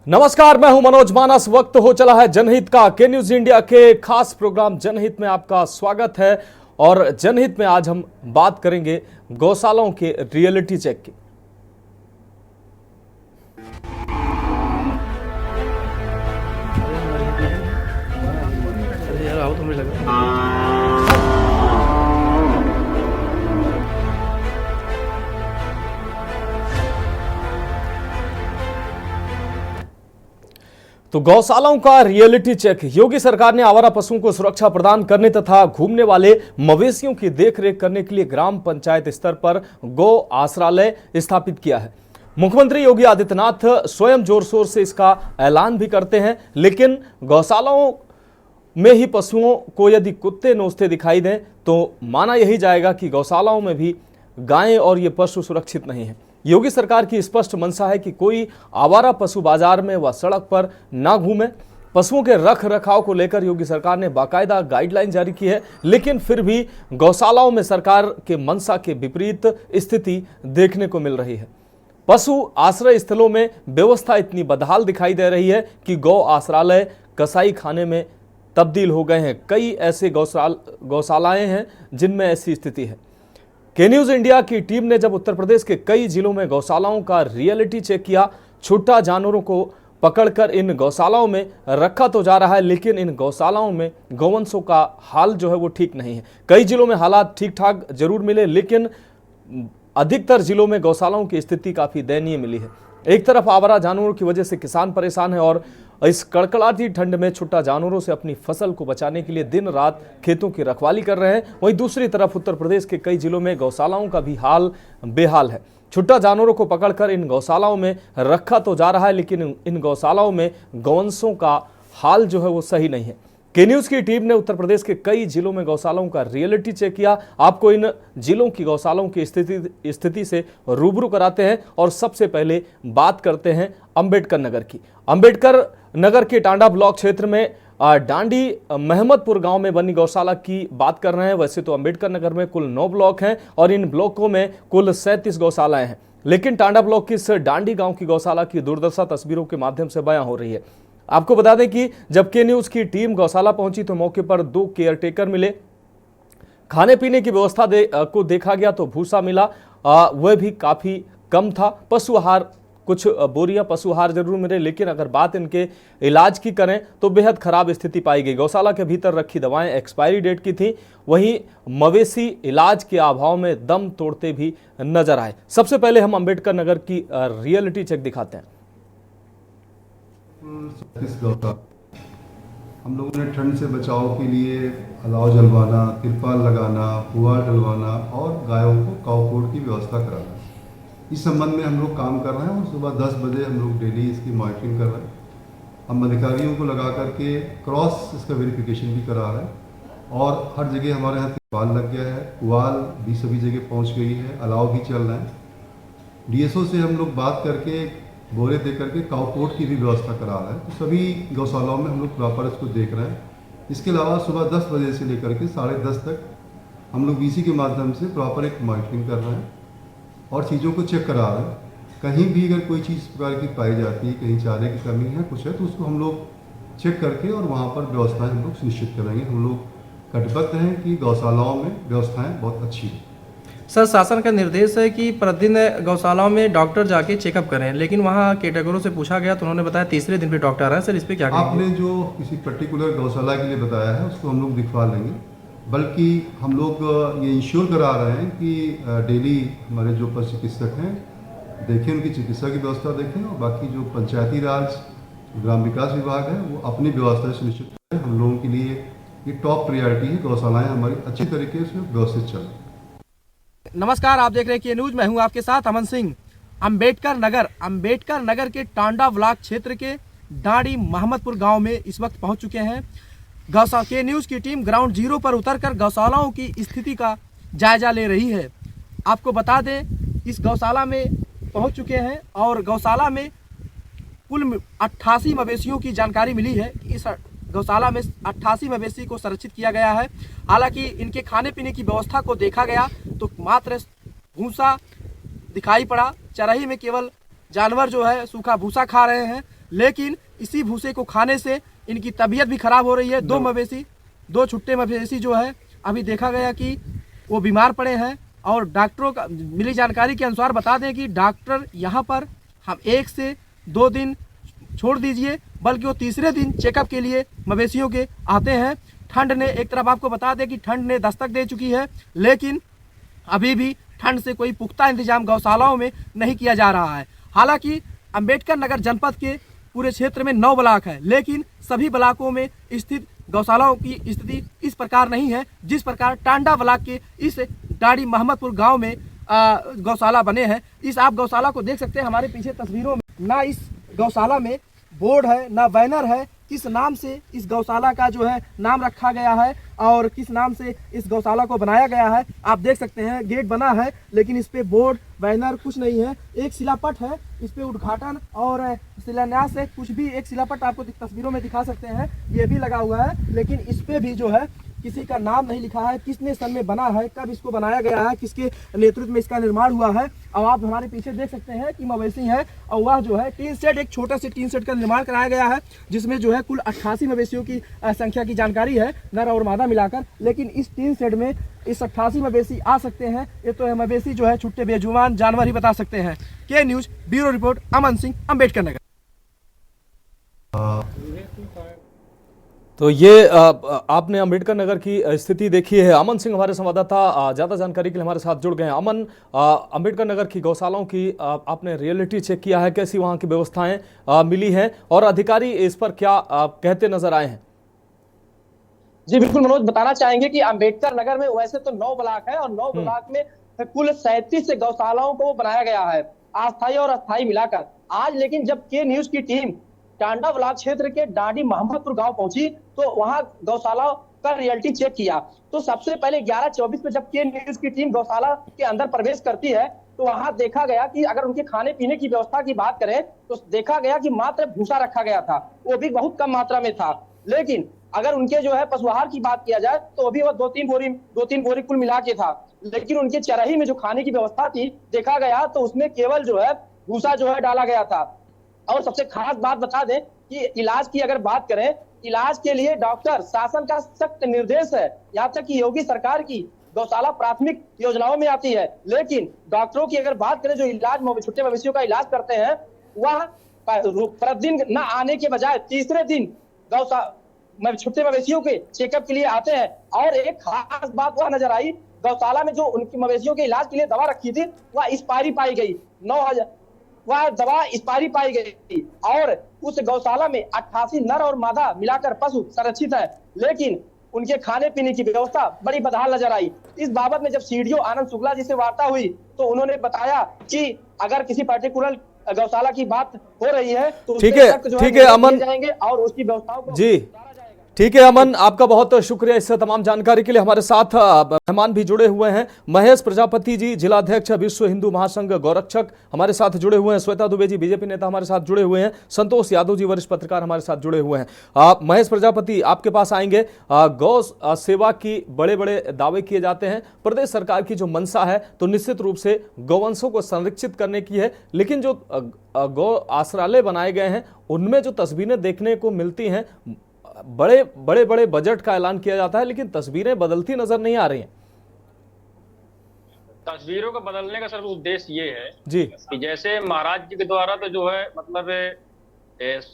नमस्कार, मैं हूं मनोज मानस। वक्त हो चला है जनहित का। के न्यूज इंडिया के खास प्रोग्राम जनहित में आपका स्वागत है। और जनहित में आज हम बात करेंगे गौशालाओं के रियलिटी चेक की। तो गौशालाओं का रियलिटी चेक। योगी सरकार ने आवारा पशुओं को सुरक्षा प्रदान करने तथा घूमने वाले मवेशियों की देखरेख करने के लिए ग्राम पंचायत स्तर पर गौ आश्रय स्थापित किया है। मुख्यमंत्री योगी आदित्यनाथ स्वयं जोर शोर से इसका ऐलान भी करते हैं, लेकिन गौशालाओं में ही पशुओं को यदि कुत्ते नोचते दिखाई दें तो माना यही जाएगा कि गौशालाओं में भी गायें और ये पशु सुरक्षित नहीं है। योगी सरकार की स्पष्ट मंशा है कि कोई आवारा पशु बाजार में व सड़क पर ना घूमे। पशुओं के रख रखाव को लेकर योगी सरकार ने बाकायदा गाइडलाइन जारी की है, लेकिन फिर भी गौशालाओं में सरकार के मंशा के विपरीत स्थिति देखने को मिल रही है। पशु आश्रय स्थलों में व्यवस्था इतनी बदहाल दिखाई दे रही है कि गौ आश्रय कसाई खाने में तब्दील हो गए हैं। कई ऐसे गौशालाएं हैं जिनमें ऐसी स्थिति है। के न्यूज इंडिया की टीम ने जब उत्तर प्रदेश के कई जिलों में गौशालाओं का रियलिटी चेक किया, छुट्टा जानवरों को पकड़कर इन गौशालाओं में रखा तो जा रहा है, लेकिन इन गौशालाओं में गौवंशों का हाल जो है वो ठीक नहीं है। कई जिलों में हालात ठीक ठाक जरूर मिले, लेकिन अधिकतर जिलों में गौशालाओं की स्थिति काफी दयनीय मिली है। एक तरफ आवारा जानवरों की वजह से किसान परेशान है और इस कड़कड़ाती ठंड में छुट्टा जानवरों से अपनी फसल को बचाने के लिए दिन रात खेतों की रखवाली कर रहे हैं। वहीं दूसरी तरफ उत्तर प्रदेश के कई जिलों में गौशालाओं का भी हाल बेहाल है। छुट्टा जानवरों को पकड़कर इन गौशालाओं में रखा तो जा रहा है, लेकिन इन गौशालाओं में गौवंशों का हाल जो है वो सही नहीं है। के न्यूज की टीम ने उत्तर प्रदेश के कई जिलों में गौशालाओं का रियलिटी चेक किया। आपको इन जिलों की गौशालाओं की स्थिति से रूबरू कराते हैं और सबसे पहले बात करते हैं अंबेडकर नगर की। अंबेडकर नगर के टांडा ब्लॉक क्षेत्र में डांडी महमदपुर गांव में बनी गौशाला की बात कर रहे हैं। वैसे तो अंबेडकर नगर में कुल 9 ब्लॉक हैं और इन ब्लॉकों में कुल 37 गौशालाएं हैं, लेकिन टांडा ब्लॉक की इस डांडी गांव की गौशाला की दुर्दशा तस्वीरों के माध्यम से बयां हो रही है। आपको बता दें कि जब के न्यूज की टीम गौशाला पहुंची तो मौके पर 2 केयरटेकर मिले। खाने पीने की व्यवस्था को देखा गया तो भूसा मिला, वह भी काफी कम था। पशु आहार, कुछ बोरियां पशु आहार जरूर मिले, लेकिन अगर बात इनके इलाज की करें तो बेहद खराब स्थिति पाई गई। गौशाला के भीतर रखी दवाएं एक्सपायरी डेट की थी। वहीं मवेशी इलाज के अभाव में दम तोड़ते भी नजर आए। सबसे पहले हम अंबेडकर नगर की रियलिटी चेक दिखाते हैं। हम लोगों ने ठंड से बचाव के लिए अलाव जलवाना, तिरपाल लगाना, पुआल डलवाना और गायों को काउपोट की व्यवस्था कराना, इस संबंध में हम लोग काम कर रहे हैं। और सुबह 10 बजे हम लोग डेली इसकी मॉनिटरिंग कर रहे हैं। हम अधिकारियों को लगा करके क्रॉस इसका वेरिफिकेशन भी करा रहे हैं और हर जगह हमारे यहाँ तिरपाल लग गया है, पुआल भी सभी जगह पहुँच गई है, अलाव भी चल रहे हैं। डीएसओ से हम लोग बात करके बोरे दे करके काउपोट की भी व्यवस्था करा रहे हैं। तो सभी गौशालाओं में हम लोग प्रॉपर इसको देख रहे हैं। इसके अलावा सुबह 10 बजे से लेकर के 10:30 तक हम लोग बीसी के माध्यम से प्रॉपर एक मॉनिटरिंग कर रहे हैं और चीज़ों को चेक करा रहे हैं। कहीं भी अगर कोई चीज़ प्रकार की पाई जाती है, कहीं चारे की कमी है, कुछ है, तो उसको हम लोग चेक करके और वहाँ पर व्यवस्थाएँ हम लोग सुनिश्चित करेंगे। हम लोग कटिबद्ध हैं कि गौशालाओं में व्यवस्थाएँ बहुत अच्छी हैं। सर, शासन का निर्देश है कि प्रतिदिन गौशालाओं में डॉक्टर जाके चेकअप करें, लेकिन वहाँ केटेगरों से पूछा गया तो उन्होंने बताया तीसरे दिन पे डॉक्टर आए। सर, इस पे क्या कहेंगे? आपने जो किसी पर्टिकुलर गौशाला के लिए बताया है उसको हम लोग दिखवा लेंगे, बल्कि हम लोग ये इंश्योर करा रहे हैं कि डेली हमारे जो पशु चिकित्सक हैं देखें, उनकी चिकित्सा की व्यवस्था देखें, और बाकी जो पंचायती राज ग्राम विकास विभाग है वो अपनी व्यवस्था सुनिश्चित करें। हम लोगों के लिए ये टॉप प्रायोरिटी है, गौशालाएँ हमारी अच्छी तरीके से व्यवस्थित चलें। नमस्कार, आप देख रहे हैं के न्यूज। मैं हूं आपके साथ अमन सिंह। अंबेडकर नगर के टांडा ब्लॉक क्षेत्र के डांडी महमदपुर गांव में इस वक्त पहुंच चुके हैं। के न्यूज की टीम ग्राउंड जीरो पर उतरकर गौशालाओं की स्थिति का जायजा ले रही है। आपको बता दें, इस गौशाला में पहुंच चुके हैं और गौशाला में कुल 88 मवेशियों की जानकारी मिली है। इस गौशाला में 88 मवेशी को संरक्षित किया गया है। हालांकि इनके खाने पीने की व्यवस्था को देखा गया तो मात्र भूसा दिखाई पड़ा। चराही में केवल जानवर जो है सूखा भूसा खा रहे हैं, लेकिन इसी भूसे को खाने से इनकी तबीयत भी खराब हो रही है। दो छुट्टे मवेशी जो है अभी देखा गया कि वो बीमार पड़े हैं और डॉक्टरों का मिली जानकारी के अनुसार बता दें कि डॉक्टर यहाँ पर हम 1 से 2 दिन छोड़ दीजिए बल्कि वो तीसरे दिन चेकअप के लिए मवेशियों के आते हैं। ठंड ने एक तरफ आपको बता दें कि ठंड ने दस्तक दे चुकी है, लेकिन अभी भी ठंड से कोई पुख्ता इंतजाम गौशालाओं में नहीं किया जा रहा है। हालांकि अंबेडकर नगर जनपद के पूरे क्षेत्र में 9 ब्लॉक है, लेकिन सभी ब्लॉकों में स्थित गौशालाओं की स्थिति इस प्रकार नहीं है जिस प्रकार टांडा ब्लॉक के इस डाड़ी महमदपुर गांव में गौशाला बने हैं। इस आप गौशाला को देख सकते हैं हमारे पीछे तस्वीरों में। ना इस गौशाला में बोर्ड है ना बैनर है, किस नाम से इस गौशाला का जो है नाम रखा गया है और किस नाम से इस गौशाला को बनाया गया है आप देख सकते हैं। गेट बना है लेकिन इस पे बोर्ड बैनर कुछ नहीं है। एक शिलापट है, इस पे उद्घाटन और शिलान्यास है, कुछ भी एक शिलापट आपको तस्वीरों में दिखा सकते हैं, ये भी लगा हुआ है, लेकिन इस पे भी जो है किसी का नाम नहीं लिखा है, किसने सन में बना है, कब इसको बनाया गया है, किसके नेतृत्व में इसका निर्माण हुआ है। और आप हमारे पीछे देख सकते हैं कि मवेशी है और वह जो है टीन शेड, एक छोटा से टीन शेड का निर्माण कराया गया है जिसमें जो है कुल 88 मवेशियों की संख्या की जानकारी है, नर और मादा मिलाकर। लेकिन इस टीन शेड में इस 88 मवेशी आ सकते हैं, ये तो मवेशी जो है छुट्टे बेजुबान जानवर ही बता सकते हैं। के news bureau report, Aman Singh, Ambedkar Nagar. तो ये आपने अम्बेडकर नगर की स्थिति देखी है। अमन सिंह हमारे संवाददाता ज़्यादा जानकारी के लिए हमारे साथ जुड़ गए हैं। अमन, अम्बेडकर नगर की गौशालाओं की आपने रियलिटी चेक किया है, कैसी वहाँ की व्यवस्थाएं मिली हैं और अधिकारी इस पर क्या कहते नजर आए हैं? जी बिल्कुल मनोज, बताना चाहेंगे कि अम्बेडकर नगर में वैसे तो 9 ब्लॉक है और 9 ब्लॉक में कुल 37 गौशालाओं को बनाया गया है, अस्थायी और अस्थायी मिलाकर। आज लेकिन जब के न्यूज की टीम टांडा ब्लॉक क्षेत्र के डाडी महमदपुर गांव पहुंची तो वहां गौशाला का रियलिटी चेक किया। तो सबसे पहले 11:24 में जब के न्यूज की टीम गौशाला के अंदर प्रवेश करती है तो वहां देखा गया कि अगर उनके खाने पीने की व्यवस्था की बात करें तो देखा गया कि मात्र भूसा रखा गया था, वो भी बहुत कम मात्रा में था। लेकिन अगर उनके जो है पशु आहार की बात किया जाए तो अभी वह 2-3 बोरी कुल मिला के था। लेकिन उनके चरही में जो खाने की व्यवस्था थी देखा गया तो उसमें केवल जो है भूसा जो है डाला गया था। और सबसे खास बात बता दें कि इलाज की अगर बात करें, इलाज के लिए डॉक्टर शासन का सख्त निर्देश है, यहाँ तक कि योगी सरकार की गौशाला प्राथमिक योजनाओं में आती है। लेकिन डॉक्टरों की अगर बात करें जो इलाज छुट्टे मवेशियों का इलाज करते हैं वह प्रतिदिन न आने के बजाय तीसरे दिन छुट्टे मवेशियों के चेकअप के लिए आते हैं। और एक खास बात वह नजर आई, गौशाला में जो उनकी मवेशियों के इलाज के लिए दवा रखी थी वह एक्सपायरी पाई गई, 9,000 वह दवा एक्सपायरी पाई गई। और उस गौशाला में 88 नर और मादा मिलाकर पशु संरक्षित है, लेकिन उनके खाने पीने की व्यवस्था बड़ी बदहाल नजर आई। इस बाबत में जब सीडीओ आनंद शुक्ला जी से वार्ता हुई तो उन्होंने बताया कि अगर किसी पर्टिकुलर गौशाला की बात हो रही है तो ठीक है अमन, जाएंगे और उसकी व्यवस्थाओं को जी ठीक है अमन, आपका बहुत शुक्रिया इस तमाम जानकारी के लिए। हमारे साथ मेहमान भी जुड़े हुए हैं, महेश प्रजापति जी, जिलाध्यक्ष विश्व हिंदू महासंघ गौरक्षक हमारे साथ जुड़े हुए हैं, श्वेता दुबे जी बीजेपी नेता हमारे साथ जुड़े हुए हैं, संतोष यादव जी वरिष्ठ पत्रकार हमारे साथ जुड़े हुए हैं। महेश प्रजापति, आपके पास आएंगे। गौ सेवा की बड़े बड़े दावे किए जाते हैं, प्रदेश सरकार की जो मंशा है तो निश्चित रूप से गौवंशों को संरक्षित करने की है, लेकिन जो गौ आश्रालय बनाए गए हैं उनमें जो तस्वीरें देखने को मिलती हैं, बड़े बजट का ऐलान किया जाता है लेकिन तस्वीरें बदलती नजर नहीं आ रही हैं। तस्वीरों को बदलने का सिर्फ उद्देश्य ये है जी कि जैसे महाराज जी के द्वारा तो जो है मतलब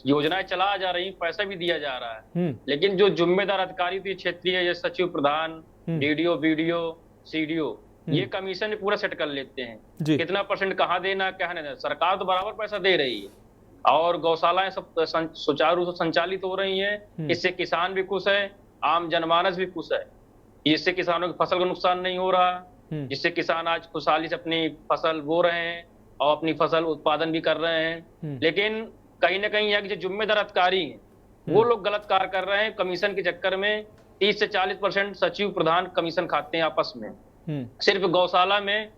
योजनाएं चला जा रही, पैसा भी दिया जा रहा है, लेकिन जो जिम्मेदार अधिकारी थी क्षेत्रीय जैसे सचिव प्रधान, डीडीओ, बीडीओ, सीडीओ, ये कमीशन पूरा सेट कर लेते हैं, कितना % कहाँ देना क्या नहीं देना। सरकार तो बराबर पैसा दे रही है और गौशालाएं सब सुचारू रूप से संचालित हो रही हैं। इससे किसान भी खुश है, आम जनमानस भी खुश है, इससे किसानों की फसल का नुकसान नहीं हो रहा, जिससे किसान आज खुशहाली से अपनी फसल बो रहे हैं और अपनी फसल उत्पादन भी कर रहे हैं। लेकिन कहीं ना कहीं यहाँ के जो जिम्मेदार अधिकारी हैं वो लोग गलत कार्य कर रहे हैं। कमीशन के चक्कर में 30 से 40% सचिव प्रधान कमीशन खाते हैं आपस में। सिर्फ गौशाला में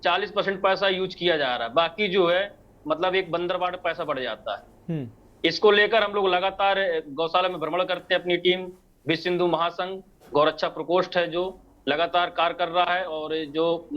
40% पैसा यूज किया जा रहा है, बाकी जो है मतलब एक बंदरवाड़ पैसा बढ़ जाता है। इसको लेकर हम लोग लगातार गौशाला में भ्रमण करते हैं। अपनी टीम विश्व हिंदू महासंघ गौरक्षा प्रकोष्ठ है जो लगातार कार्य कर रहा है, और जो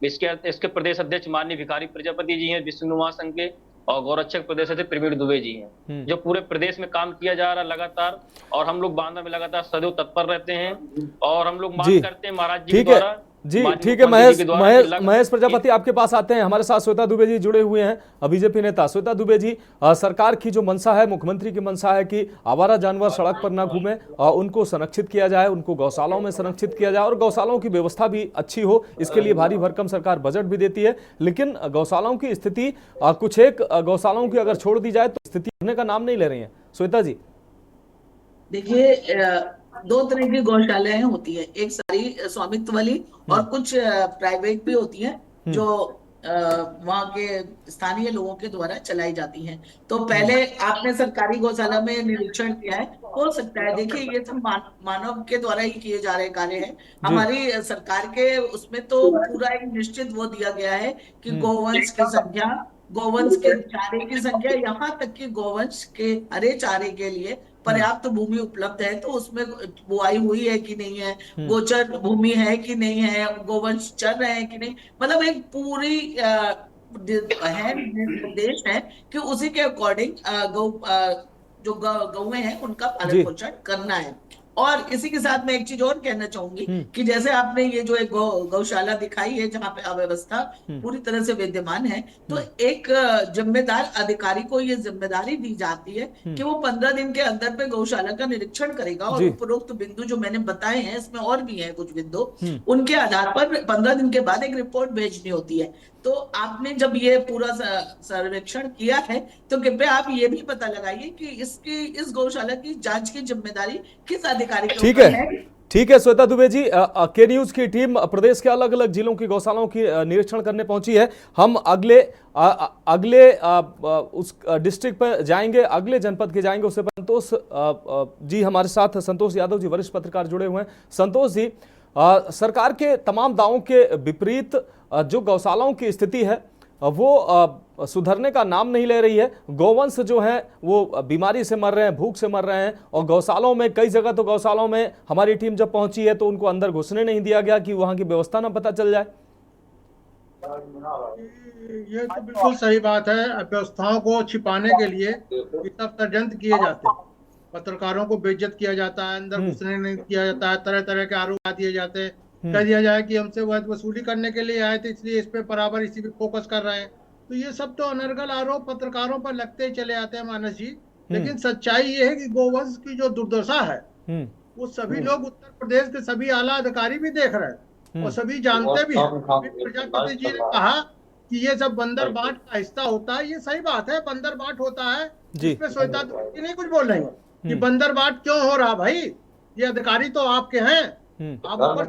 इसके प्रदेश अध्यक्ष माननीय भिखारी प्रजापति जी हैं विश्व हिंदू महासंघ के, और गौरक्षक प्रदेश थे प्रवीण दुबे जी हैं, जो पूरे प्रदेश में काम किया जा रहा है लगातार। और हम लोग बांदा में लगातार सदैव तत्पर रहते हैं और हम लोग मांग करते हैं महाराज जी के द्वारा। जी ठीक है, महेश प्रजापति आपके पास आते हैं। हमारे साथ श्वेता दुबे जी जुड़े हुए हैं, बीजेपी नेता। श्वेता दुबे जी, सरकार की जो मंशा है, मुख्यमंत्री की मंशा है कि आवारा जानवर सड़क पर ना घूमे, उनको संरक्षित किया जाए, उनको गौशालाओं में संरक्षित किया जाए और गौशालाओं की व्यवस्था भी अच्छी हो, इसके लिए भारी भरकम सरकार बजट भी देती है। लेकिन गौशालाओं की स्थिति, कुछ एक गौशालाओं की अगर छोड़ दी जाए तो स्थिति होने का नाम नहीं ले रही है। श्वेता जी देखिए, दो तरह की गौशालाएं होती है, एक सारी स्वामित्व वाली और कुछ प्राइवेट भी होती हैं जो वहाँ के स्थानीय लोगों के द्वारा चलाई जाती हैं। तो पहले आपने सरकारी गौशाला में निरीक्षण किया है, हो सकता है, देखिए ये सब मानव के द्वारा ही किए जा रहे कार्य हैं। हमारी सरकार के उसमें तो पूरा एक निश्चित वो दिया गया है कि गोवंश की संख्या, गोवंश के चारे की संख्या, यहाँ तक कि गोवंश के हरे चारे के लिए पर्याप्त भूमि उपलब्ध है, तो उसमें बुआई हुई है कि नहीं है, गोचर भूमि है कि नहीं है, गोवंश चल रहे हैं कि नहीं, मतलब एक पूरी है निर्देश है कि उसी के अकॉर्डिंग जो गौएं हैं उनका पालन पोषण करना है। और इसी के साथ मैं एक चीज और कहना चाहूंगी कि जैसे आपने ये जो एक गौशाला दिखाई है जहाँ पे अव्यवस्था पूरी तरह से विद्यमान है, तो एक जिम्मेदार अधिकारी को ये जिम्मेदारी दी जाती है कि वो 15 दिन के अंदर पे गौशाला का निरीक्षण करेगा और उपरोक्त बिंदु जो मैंने बताए हैं, इसमें और भी है कुछ बिंदु, उनके आधार पर 15 दिन के बाद एक रिपोर्ट भेजनी होती है। तो आपने जब ये पूरा सर्वेक्षण किया है तो कृपया आप ये भी पता लगाइए कि इस गौशाला की जांच की जिम्मेदारी किस अधिकारी के ऊपर है। ठीक है श्वेता दुबे जी, के न्यूज की टीम प्रदेश के अलग अलग जिलों की गौशालाओं की निरीक्षण करने पहुंची है। हम अगले उस डिस्ट्रिक्ट पर जाएंगे, अगले जनपद के जाएंगे। उससे संतोष जी हमारे साथ, संतोष यादव जी वरिष्ठ पत्रकार जुड़े हुए हैं। संतोष जी, सरकार के तमाम दावों के विपरीत जो गौशालाओं की स्थिति है वो सुधरने का नाम नहीं ले रही है। गौवंश जो है वो बीमारी से मर रहे हैं, भूख से मर रहे हैं और गौशालाओं में कई जगह तो गौशालाओं में हमारी टीम जब पहुंची है तो उनको अंदर घुसने नहीं दिया गया कि वहां की व्यवस्था ना पता चल जाए। ये तो बिल्कुल सही बात है। व्यवस्थाओं को छिपाने के लिए सब षड्यंत्र किए जाते हैं, पत्रकारों को बेइज्जत किया जाता है, अंदर घुसने नहीं किया जाता है, तरह तरह के आरोप दिए जाते हैं, कह दिया जाए कि हमसे वसूली करने के लिए आए थे इसलिए इस पे बराबर इसी पे फोकस कर रहे हैं। तो ये सब तो अनर्गल आरोप पत्रकारों पर लगते ही चले आते हैं मानस जी। लेकिन सच्चाई ये है कि गोवंश की जो दुर्दशा है वो सभी लोग, उत्तर प्रदेश के सभी आला अधिकारी भी देख रहे हैं और सभी जानते भी हैं। प्रजापति जी ने कहा कि ये सब बंदर बाट का हिस्सा होता है, ये सही बात है, बंदर बाट होता है। इसमें श्वेता जी नहीं कुछ बोल रही है कि बंदर बाट क्यों हो रहा, भाई ये अधिकारी तो आपके हैं, आप ऊपर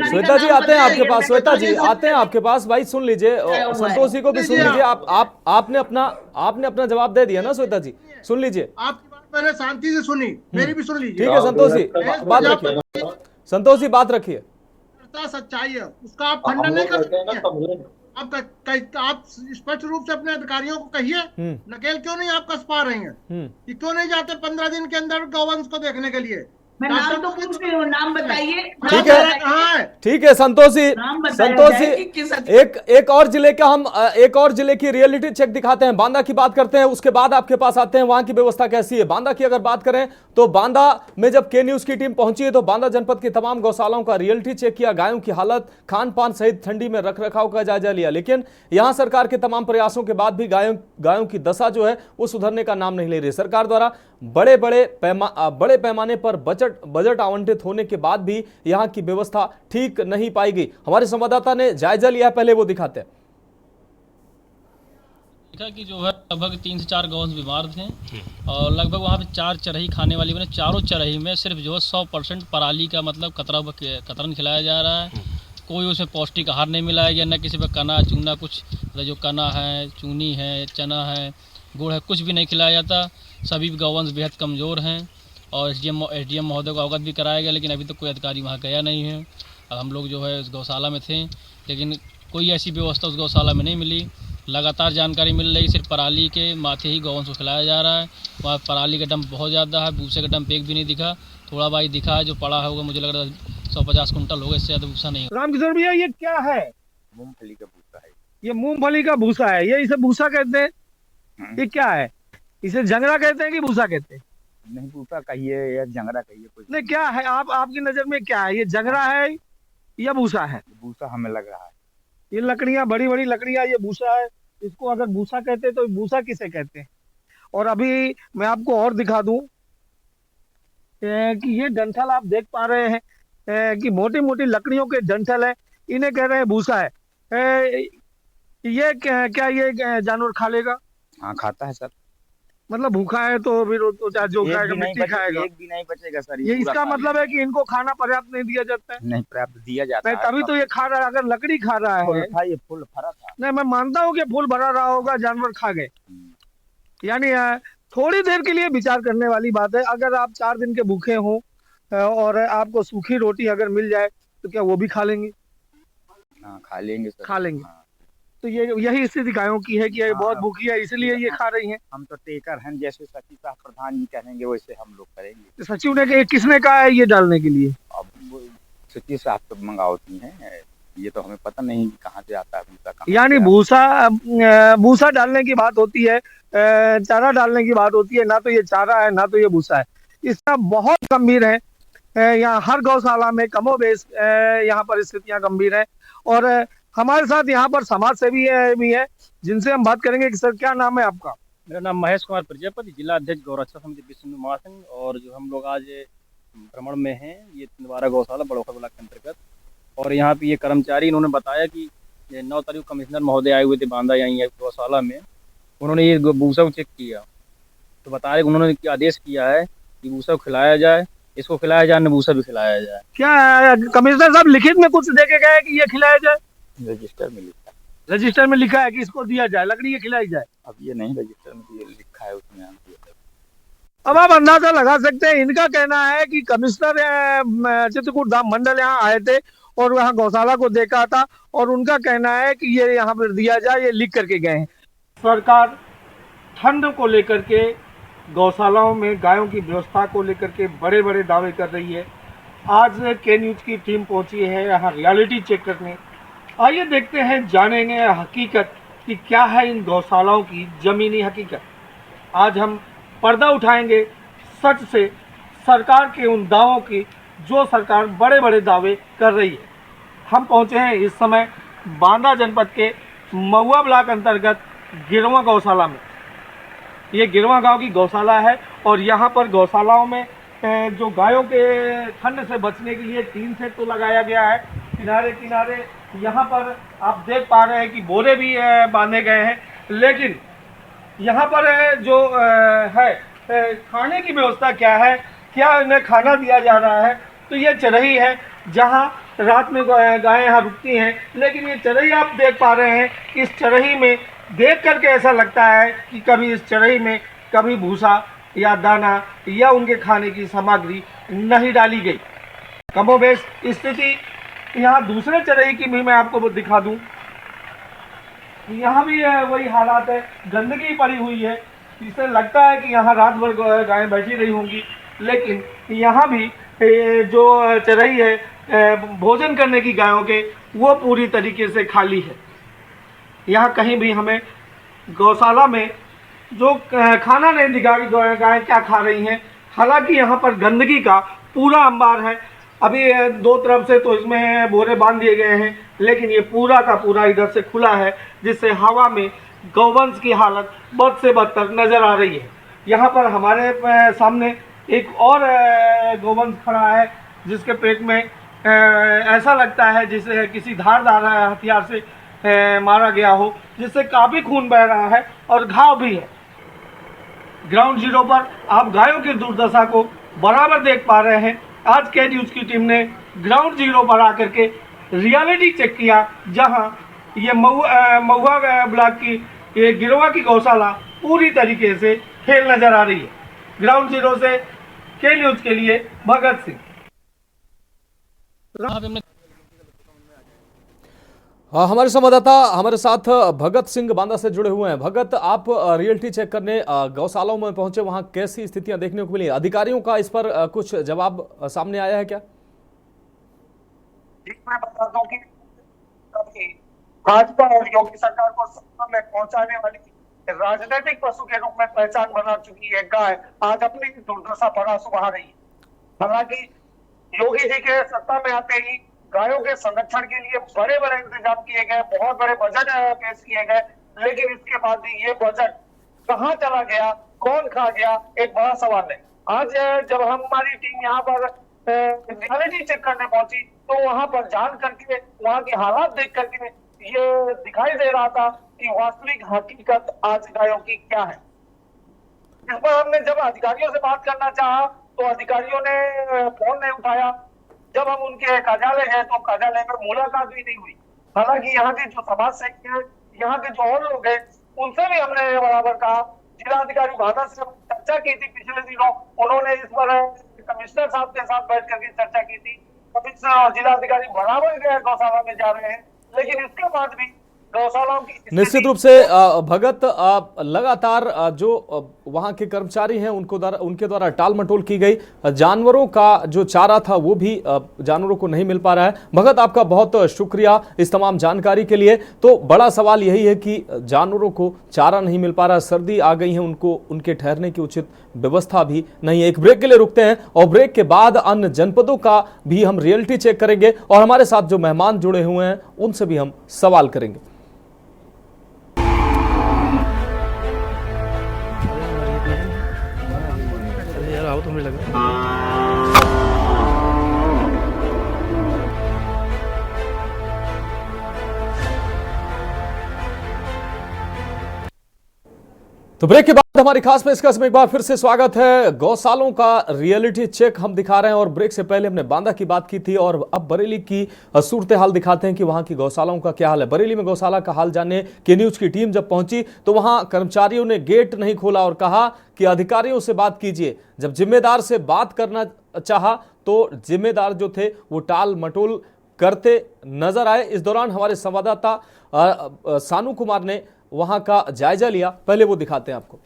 श्वेता जी आते हैं आपके पास, श्वेता जी आते हैं आपके पास। भाई सुन लीजिए, संतोष जी को भी सुन लीजिए। आपने अपना जवाब दे दिया ना श्वेता जी, सुन लीजिए। आपकी बात मैंने शांति से सुनी, मेरी भी सुन लीजिए। ठीक है संतोष जी, बात रखिए। संतोष जी बात रखिए। सच्चाई है उसका आप खंडन नहीं कर सकते। आप स्पष्ट रूप से अपने अधिकारियों को कहिए, नकेल क्यों नहीं आप कस पा रहे हैं कि क्यों नहीं जाते 15 दिन के अंदर गौवंश को देखने के लिए। मैं नाम तो पूछ रही हूँ, नाम बताइए। ठीक है संतोष जी, एक और जिले का हम एक और जिले की रियलिटी चेक दिखाते हैं। बांदा की बात करते हैं, उसके बाद आपके पास आते हैं वहां की व्यवस्था कैसी है। बांदा की अगर बात करें तो बांदा में जब के न्यूज की टीम पहुंची है तो बांदा जनपद की तमाम गौशालाओं का रियलिटी चेक किया, गायों की हालत, खान पान सहित ठंडी में रख रखाव का जायजा लिया। लेकिन यहां सरकार के तमाम प्रयासों के बाद भी गायों की दशा जो है वो सुधरने का नाम नहीं ले रही। सरकार द्वारा बड़े पैमाने पर बजट आवंटित होने के बाद भी यहां की व्यवस्था ठीक नहीं पाई गई। हमारे संवाददाता ने जायजा लिया, पहले वो दिखाते हैं। देखा कि जो है लगभग 3 से 4 गौवंश बीमार थे और लगभग वहाँ पे 4 चरही खाने वाली बने, चारों चरही में सिर्फ जो है 100% पराली का मतलब कतरन खिलाया जा रहा है। कोई उसे पौष्टिक आहार नहीं मिलाया गया, न किसी पर कना चूना कुछ, जो कना है, चूनी है, चना है, गुड़ है, कुछ भी नहीं खिलाया जाता। सभी गौवंश बेहद कमज़ोर हैं और एसडीएम महोदय को अवगत भी कराया गया, लेकिन अभी तक कोई अधिकारी वहाँ गया नहीं है। हम लोग जो है उस गौशाला में थे, लेकिन कोई ऐसी व्यवस्था उस गौशाला में नहीं मिली। लगातार जानकारी मिल रही, सिर्फ पराली के माथे ही गौवंश को खिलाया जा रहा है। वहाँ पराली का डंप बहुत ज़्यादा है, भूसे का डंप एक भी नहीं दिखा, थोड़ा भाई दिखा है जो पड़ा होगा, मुझे लग रहा है 150 कुंटल होगा, इससे ज़्यादा भूसा नहीं। रामकिशोर भैया ये क्या है? मूंगफली का भूसा है। ये मूंगफली का भूसा है, ये इसे भूसा कहते हैं। ये क्या है, इसे जंगरा कहते हैं कि भूसा कहते हैं? नहीं, भूसा कहिए या जंगरा कहिए, कुछ नहीं, क्या है आपकी नजर में क्या है, ये जंगरा है या भूसा है? भूसा हमें लग रहा है। ये लकड़ियां, बड़ी बड़ी लकड़ियां, ये भूसा है। इसको अगर भूसा कहते हैं तो भूसा किसे कहते हैं? और अभी मैं आपको और दिखा दूं कि ये डंठल आप देख पा रहे हैं कि मोटी मोटी लकड़ियों के डंठल है, इन्हें कह रहे हैं भूसा है। ये क्या ये जानवर खा लेगा? हाँ, खाता है सर। मतलब भूखा है तो फिर तो चाहे जो खाएगा मिट्टी खाएगा। एक भी नहीं बचेगा सर, ये इसका मतलब है कि इनको खाना पर्याप्त नहीं दिया जाता है? नहीं, पर्याप्त दिया जाता है, तभी तो ये खा रहा है। अगर लकड़ी खा रहा है, ये फूल भरा था। नहीं, मैं मानता हूँ कि फूल भरा रहा होगा, जानवर खा गए। यानी थोड़ी देर के लिए विचार करने वाली बात है। अगर आप 4 दिन के भूखे हो और आपको सूखी रोटी अगर मिल जाए तो क्या वो भी खा लेंगे? हाँ, खा लेंगे सर। खा लेंगे। हाँ। तो यही स्थिति गायों की है कि ये बहुत भूखी है, इसलिए ये खा रही हैं। हम तो टेकर हैं, जैसे सचिव साहब प्रधान जी कहेंगे वैसे हम लोग करेंगे। सचिव ने किसने कहा है ये डालने के लिए? अब सचिव साहब तो मंगावती हैं, ये तो हमें पता नहीं कहाँ से आता है भूसा, कहाँ। यानी भूसा डालने की बात होती है, चारा डालने की बात होती है, ना तो ये चारा है ना तो ये भूसा है। इसका बहुत गंभीर है। यहाँ हर गौशाला में कमोबेश यहाँ पर स्थितियां गंभीर है। और हमारे साथ यहाँ पर समाज सेवी भी है जिनसे हम बात करेंगे कि सर क्या नाम है आपका? मेरा नाम महेश कुमार प्रजापति, जिला अध्यक्ष गौरक्षा समिति विष्णु महासंघ। और जो हम लोग आज भ्रमण में हैं, ये 12 गौशाला बड़ौखा ब्लॉक के अंतर्गत। और यहाँ पे ये कर्मचारी, इन्होंने बताया कि 9 तारीख कमिश्नर महोदय आए हुए थे बांदा यहाँ गौशाला में, उन्होंने ये भूसा को चेक किया तो बताया कि उन्होंने आदेश किया है कि भूसा को खिलाया जाए, इसको खिलाया जाए, न भूसा भी खिलाया जाए। क्या कमिश्नर साहब लिखित में कुछ दे के गए कि ये खिलाया जाए? रजिस्टर में लिखा है। रजिस्टर में लिखा है कि इसको दिया जाए, लकड़ी ये खिलाई जाए? अब ये नहीं रजिस्टर में ये लिखा है, उसमें अब आप अंदाजा लगा सकते हैं। इनका कहना है कि कमिश्नर चित्रकूट धाम मंडल यहाँ आए थे और वहाँ गौशाला को देखा था और उनका कहना है कि ये यहाँ पर दिया जाए, ये लिख करके गए हैं। सरकार ठंड को लेकर के, गौशालाओं में गायों की व्यवस्था को लेकर के बड़े बड़े दावे कर रही है। आज के न्यूज की टीम पहुंची है यहाँ रियलिटी चेक करने। आइए देखते हैं, जानेंगे हकीकत कि क्या है इन गौशालाओं की जमीनी हकीकत। आज हम पर्दा उठाएंगे सच से, सरकार के उन दावों की जो सरकार बड़े बड़े दावे कर रही है। हम पहुंचे हैं इस समय बांदा जनपद के महुआ ब्लॉक अंतर्गत गिरवा गौशाला में। ये गिरवा गांव की गौशाला है और यहाँ पर गौशालाओं में जो गायों के ठंड से बचने के लिए 3 सेट तो लगाया गया है। किनारे किनारे यहाँ पर आप देख पा रहे हैं कि बोरे भी बांधे गए हैं। लेकिन यहाँ पर जो है खाने की व्यवस्था क्या है, क्या इन्हें खाना दिया जा रहा है? तो ये चरही है जहाँ रात में गायें यहाँ रुकती हैं। लेकिन ये चरही आप देख पा रहे हैं, इस चरही में देख करके ऐसा लगता है कि कभी इस चरही में कभी भूसा या दाना या उनके खाने की सामग्री नहीं डाली गई। कमोबेश स्थिति यहाँ दूसरे चरही की भी मैं आपको दिखा दूं। यहाँ भी वही हालात है, गंदगी पड़ी हुई है। इससे लगता है कि यहाँ रात भर गायें बैठी रही होंगी। लेकिन यहाँ भी जो चरही है भोजन करने की गायों के, वो पूरी तरीके से खाली है। यहाँ कहीं भी हमें गौशाला में जो खाना नहीं दिखा कि गायें क्या खा रही हैं। हालांकि यहाँ पर गंदगी का पूरा अंबार है। अभी 2 तरफ से तो इसमें बोरे बांध दिए गए हैं, लेकिन ये पूरा का पूरा इधर से खुला है, जिससे हवा में गौवंश की हालत बद से बदतर नजर आ रही है। यहाँ पर हमारे सामने एक और गौवंश खड़ा है, जिसके पेट में ऐसा लगता है जिसे किसी धारदार हथियार से मारा गया हो, जिससे काफी खून बह रहा है और घाव भी है। ग्राउंड जीरो पर आप गायों की दुर्दशा को बराबर देख पा रहे हैं। आज के न्यूज की टीम ने ग्राउंड जीरो पर आकर के रियलिटी चेक किया, जहां ये महुआ ब्लॉक की ये गिरवा की गौशाला पूरी तरीके से फेल नजर आ रही है। ग्राउंड जीरो से के न्यूज के लिए भगत सिंह। हमारे संवाददाता हमारे साथ भगत सिंह बांदा से जुड़े हुए हैं। भगत, आप रियलिटी चेक करने गौशालाओं में पहुंचे, वहां कैसी स्थितियां देखने को मिली? अधिकारियों का इस पर कुछ जवाब सामने आया है क्या? मैं बताता हूँ कि भाजपा और योगी सरकार को सत्ता में पहुंचाने वाली राजनीतिक पशु के रूप में पहचान बना चुकी है गाय आज अपनी दुर्दशा भरा सुहा रही है। हालांकि योगी जी के सत्ता में आते ही गायों के संरक्षण के लिए बड़े बड़े इंतजाम किए गए, बहुत बड़े बजट पेश किए गए, लेकिन इसके बाद भी ये बजट कहाँ चला गया, कौन खा गया, एक बड़ा सवाल है। आज जब हमारी टीम यहाँ पर रियलिटी चेक करने पहुंची तो वहां पर जान करके, वहां के हालात देख करके ये दिखाई दे रहा था कि वास्तविक हकीकत आज गायों की क्या है। इस पर हमने जब अधिकारियों से बात करना चाहा तो अधिकारियों ने फोन नहीं उठाया। जब हम उनके कार्यालय गए तो कार्यालय में मुलाकात भी नहीं हुई। हालांकि यहाँ के जो समाज सेवक हैं, यहाँ के जो और लोग हैं, उनसे भी हमने बराबर कहा। जिलाधिकारी भादा से चर्चा की थी पिछले दिनों, उन्होंने इस पर कमिश्नर साहब के साथ बैठ करके चर्चा की थी। कमिश्नर और जिलाधिकारी बराबर गौशाला में जा रहे हैं, लेकिन इसके बाद भी गौशालाओं की निश्चित रूप से भगत लगातार जो वहां के कर्मचारी हैं उनके द्वारा टाल मटोल की गई, जानवरों का जो चारा था वो भी जानवरों को नहीं मिल पा रहा है। भगत, आपका बहुत शुक्रिया इस तमाम जानकारी के लिए। तो बड़ा सवाल यही है कि जानवरों को चारा नहीं मिल पा रहा, सर्दी आ गई है, उनको उनके ठहरने की उचित व्यवस्था भी नहीं है। एक ब्रेक के लिए रुकते हैं और ब्रेक के बाद अन्य जनपदों का भी हम रियलिटी चेक करेंगे और हमारे साथ जो मेहमान जुड़े हुए हैं उनसे भी हम सवाल करेंगे। तुम्हें लगा तो ब्रेक के बाद हमारी खास पेशकश में एक बार फिर से स्वागत है। गौशालों का रियलिटी चेक हम दिखा रहे हैं और ब्रेक से पहले हमने बांदा की बात की थी और अब बरेली की सूरत हाल दिखाते हैं कि वहां की गौशालाओं का क्या हाल है। बरेली में गौशाला का हाल जानने के न्यूज की टीम जब पहुंची तो वहां कर्मचारियों ने गेट नहीं खोला और कहा कि अधिकारियों से बात कीजिए। जब जिम्मेदार से बात करना चाहा तो जिम्मेदार जो थे वो टाल मटोल करते नजर आए। इस दौरान हमारे संवाददाता सानू कुमार ने वहां का जायजा लिया, पहले वो दिखाते हैं आपको।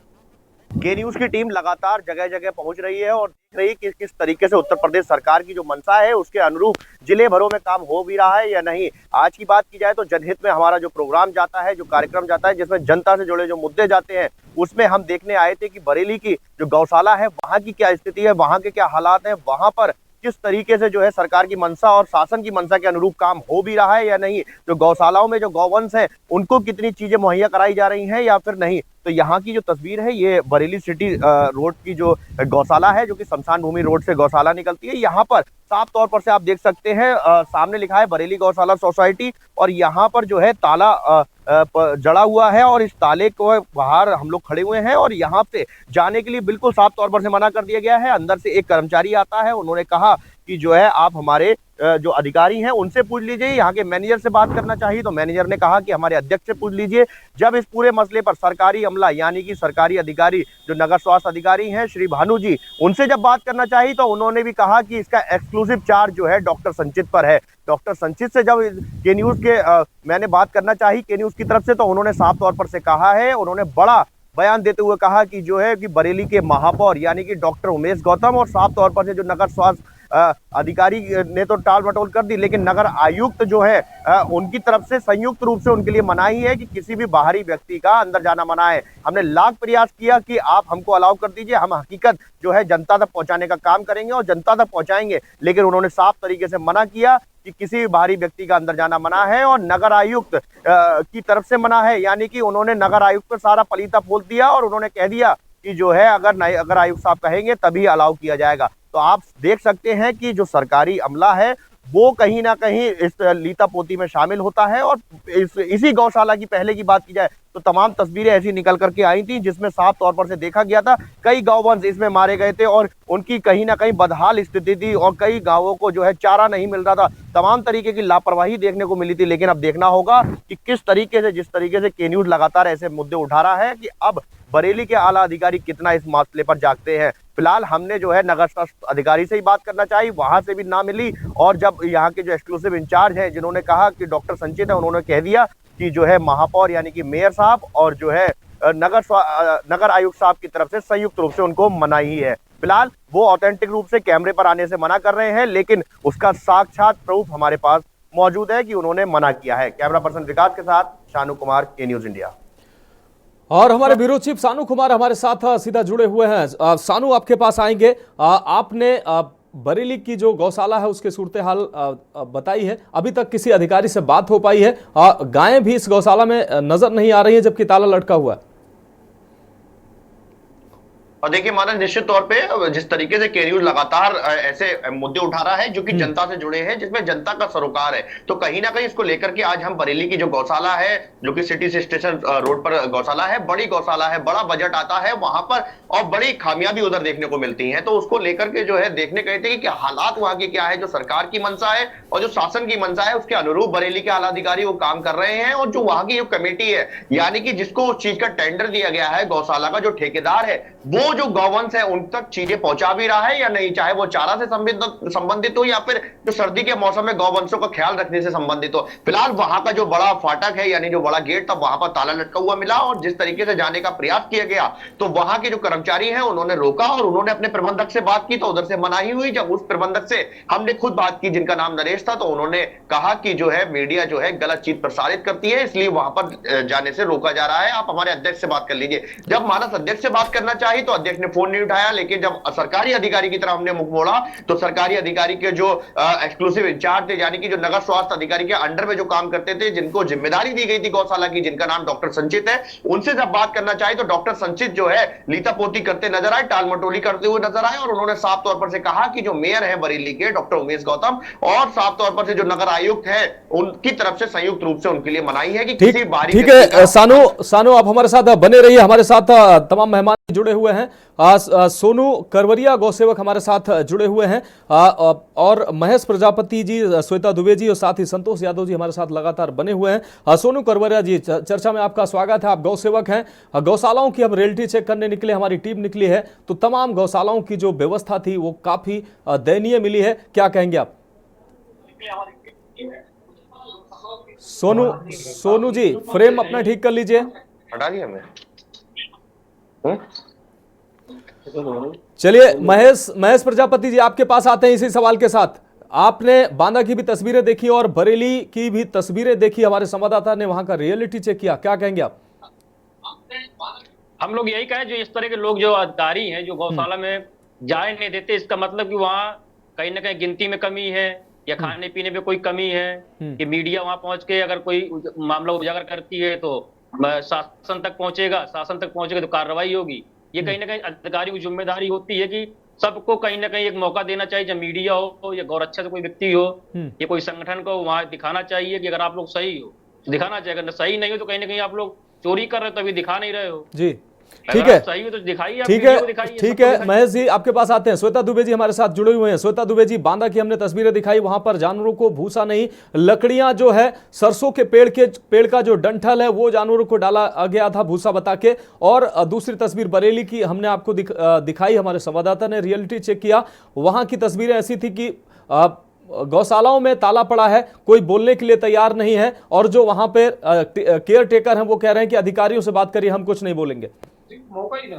के न्यूज की टीम लगातार जगह जगह पहुंच रही है और देख रही है कि किस तरीके से उत्तर प्रदेश सरकार की जो मंशा है उसके अनुरूप जिले भरों में काम हो भी रहा है या नहीं। आज की बात की जाए तो जनहित में हमारा जो प्रोग्राम जाता है, जो कार्यक्रम जाता है, जिसमें जनता से जुड़े जो मुद्दे जाते हैं, उसमें हम देखने आए थे कि बरेली की जो गौशाला है वहां की क्या स्थिति है, वहां के क्या हालात है, वहां पर किस तरीके से जो है सरकार की मंशा और शासन की मंशा के अनुरूप काम हो भी रहा है या नहीं। जो गौशालाओं में जो गौवंश है उनको कितनी चीजें मुहैया कराई जा रही हैं या फिर नहीं। तो यहाँ की जो तस्वीर है ये बरेली सिटी रोड की जो गौशाला है, जो कि शमशान भूमि रोड से गौशाला निकलती है। यहाँ पर साफ तौर पर से आप देख सकते हैं सामने लिखा है बरेली गौशाला सोसाइटी और यहाँ पर जो है ताला जड़ा हुआ है और इस ताले को बाहर हम लोग खड़े हुए हैं और यहाँ से जाने के लिए बिल्कुल साफ तौर पर से मना कर दिया गया है। अंदर से एक कर्मचारी आता है, उन्होंने कहा कि जो है आप हमारे जो अधिकारी हैं उनसे पूछ लीजिए, यहाँ के मैनेजर से बात करना चाहिए तो मैनेजर ने कहा कि हमारे अध्यक्ष से पूछ लीजिए। जब इस पूरे मसले पर सरकारी अमला यानी कि सरकारी अधिकारी जो नगर स्वास्थ्य अधिकारी हैं श्री भानु जी, उनसे जब बात करना चाहिए तो उन्होंने भी कहा कि इसका एक्सक्लूसिव चार्ज जो है डॉक्टर संचित पर है। डॉक्टर संचित से जब के न्यूज के मैंने बात करना चाहिए के न्यूज की तरफ से तो उन्होंने साफ तौर पर से कहा है, उन्होंने बड़ा बयान देते हुए कहा कि जो है कि बरेली के महापौर यानी कि डॉक्टर उमेश गौतम और साफ तौर पर से जो नगर स्वास्थ्य अधिकारी ने तो टाल मटोल कर दी, लेकिन नगर आयुक्त जो है उनकी तरफ से संयुक्त रूप से उनके लिए मनाही है कि किसी भी बाहरी व्यक्ति का अंदर जाना मना है। हमने लाख प्रयास किया कि आप हमको अलाउ कर दीजिए, हम हकीकत जो है जनता तक पहुंचाने का काम करेंगे और जनता तक पहुंचाएंगे, लेकिन उन्होंने साफ तरीके से मना किया कि किसी भी बाहरी व्यक्ति का अंदर जाना मना है और नगर आयुक्त की तरफ से मना है। यानी कि उन्होंने नगर आयुक्त पर सारा पलीता फोल दिया और उन्होंने कह दिया कि जो है अगर आयुक्त साहब कहेंगे तभी अलाउ किया जाएगा। तो आप देख सकते हैं कि जो सरकारी अमला है वो कहीं ना कहीं इस लीता पोती में शामिल होता है। और इसी गौशाला की पहले की बात की जाए तो तमाम तस्वीरें ऐसी निकल करके आई थी जिसमें साफ तौर पर से देखा गया था कई गौवंश इसमें मारे गए थे और उनकी कहीं ना कहीं बदहाल स्थिति थी और कई गांवों को जो है चारा नहीं मिल रहा था। तमाम तरीके की लापरवाही देखने को मिली थी। लेकिन अब देखना होगा कि किस तरीके से, जिस तरीके से के न्यूज लगातार ऐसे मुद्दे उठा रहा है, कि अब बरेली के आला अधिकारी कितना इस मसले पर जागते हैं। फिलहाल हमने जो है नगर स्वास्थ्य अधिकारी से ही बात करना चाहिए, वहां से भी ना मिली। और जब यहाँ के जो एक्सक्लूसिव इंचार्ज हैं जिन्होंने कहा कि डॉक्टर संचित है, उन्होंने कह दिया कि जो है महापौर यानी कि मेयर साहब और जो है नगर आयुक्त साहब की तरफ से संयुक्त रूप से उनको मनाही है। फिलहाल वो ऑथेंटिक रूप से कैमरे पर आने से मना कर रहे हैं, लेकिन उसका साक्षात प्रूफ हमारे पास मौजूद है कि उन्होंने मना किया है। कैमरा पर्सन विकास के साथ शानू कुमार, के न्यूज इंडिया। और हमारे ब्यूरो चीफ सानू कुमार हमारे साथ सीधा जुड़े हुए हैं। सानू, आपके पास आएंगे। आपने बरेली की जो गौशाला है उसके सूरत हाल बताई है, अभी तक किसी अधिकारी से बात हो पाई है? गायें भी इस गौशाला में नजर नहीं आ रही है जबकि ताला लटका हुआ है। और देखिए मानस, निश्चित तौर पे जिस तरीके से के न्यूज लगातार ऐसे मुद्दे उठा रहा है जो कि जनता से जुड़े हैं, जिसमें जनता का सरोकार है, तो कहीं ना कहीं इसको लेकर के आज हम बरेली की जो गौशाला है, जो कि सिटी से स्टेशन रोड पर गौशाला है, बड़ी गौशाला है, बड़ा बजट आता है वहां पर और बड़ी खामियां भी उधर देखने को मिलती हैं, तो उसको लेकर के जो है देखने गए थे कि हालात वहां की क्या है, जो सरकार की मंशा है और जो शासन की मंशा है उसके अनुरूप बरेली के आला अधिकारी वो काम कर रहे हैं। और जो वहां की जो कमेटी है, यानी कि जिसको उस चीज का टेंडर दिया गया है, गौशाला का जो ठेकेदार है, वो जो गौवंश है उन तक चीजें पहुंचा भी रहा है या नहीं, चाहे वो चारा से संबंधित हो या फिर जो सर्दी के मौसम में गौवंशों का ख्याल रखने से संबंधित हो। फिलहाल वहां का जो बड़ा फाटक है, यानी जो बड़ा गेट था, वहां पर ताला लटका हुआ मिला और जिस तरीके से जाने का प्रयास किया गया तो वहां के जो कर्मचारी हैं उन्होंने रोका और उन्होंने अपने प्रबंधक से बात की तो उधर से मनाही हुई। जब उस प्रबंधक से हमने खुद बात की, जिनका नाम नरेश था, तो उन्होंने कहा कि जो है मीडिया जो है गलत चीज प्रसारित करती है, इसलिए वहां पर जाने से रोका जा रहा है, आप हमारे अध्यक्ष से बात कर लीजिए। जब मानस अध्यक्ष से बात करना चाहिए तो अध्यक्ष ने फोन नहीं उठाया, लेकिन जब सरकारी अधिकारी की तरफ हमने मुख मोड़ा तो सरकारी अधिकारी के जो एक्सक्लूसिव इंचार्ज थे, यानी कि जो नगर स्वास्थ्य अधिकारी के अंडर में जो काम करते थे, जिनको जिम्मेदारी दी गई थी गौशाला की, जिनका नाम डॉक्टर संचित है, उनसे जब बात करना चाहिए तो डॉक्टर संचित जो है लीतापोती करते नजर आए, टाल मटोली करते हुए नजर आए और उन्होंने साफ तौर पर से कहा कि जो मेयर है बरेली के डॉक्टर उमेश गौतम और साफ तौर पर से जो नगर आयुक्त है उनकी तरफ से संयुक्त रूप से उनके लिए मनाही है कि किसी बारी। ठीक है सानू आप हमारे साथ बने रहिए, हमारे साथ तमाम मेहमान जुड़े हुए हैं। सोनू करवरिया गौसेवक हमारे साथ जुड़े हुए हैं और महेश प्रजापति जी, श्वेता दुबे जी और साथ ही संतोष यादव जी हमारे साथ लगातार बने हुए हैं। सोनू करवरिया जी, चर्चा में आपका स्वागत है। आप गौसेवक हैं, गौशालाओं की हम रियलिटी चेक करने निकले, हमारी टीम निकली है, तो तमाम गौशालाओं की जो व्यवस्था थी वो काफी दयनीय मिली है, क्या कहेंगे आप? सोनू जी, फ्रेम अपना ठीक कर लीजिए। हटा दिया मैं। चलिए महेश प्रजापति जी, आपके पास आते हैं इसी सवाल के साथ। आपने बांदा की भी तस्वीरें देखी और बरेली की भी तस्वीरें देखी, हमारे संवाददाता ने वहां का रियलिटी चेक किया, क्या कहेंगे आप? हम लोग यही कहें, जो इस तरह के लोग जो अधिकारी हैं जो गौशाला में जाए नहीं देते, इसका मतलब कि वहाँ कहीं ना कहीं गिनती में कमी है या खाने पीने में कोई कमी है कि मीडिया वहां पहुंच के अगर कोई मामला उजागर करती है तो शासन तक पहुंचेगा तो कार्रवाई होगी। ये कहीं ना कहीं अधिकारियों की जिम्मेदारी होती है कि सबको कहीं ना कहीं एक मौका देना चाहिए, जब मीडिया हो या गौरक्षा से कोई व्यक्ति हो या कोई संगठन को वहां दिखाना चाहिए कि अगर आप लोग सही हो दिखाना चाहिए, अगर सही नहीं हो तो कहीं ना कहीं आप लोग चोरी कर रहे हो तभी दिखा नहीं रहे हो जी। ठीक है, सही हो तो दिखाइए, ठीक है महेश जी, आपके पास आते हैं। श्वेता दुबे जी हमारे साथ जुड़े हुए हैं। श्वेता दुबे जी, बांदा की हमने तस्वीरें दिखाई, वहां पर जानवरों को भूसा नहीं, लकड़ियां जो है सरसों के पेड़ का जो डंठल है वो जानवरों को डाला गया था भूसा बता के। और दूसरी तस्वीर बरेली की हमने आपको दिखाई, हमारे संवाददाता ने रियलिटी चेक किया, वहां की तस्वीरें ऐसी थी कि गौशालाओं में ताला पड़ा है, कोई बोलने के लिए तैयार नहीं है और जो वहां पे केयर टेकर हैं वो कह रहे हैं कि अधिकारियों से बात करिए, हम कुछ नहीं बोलेंगे। मौका ही ना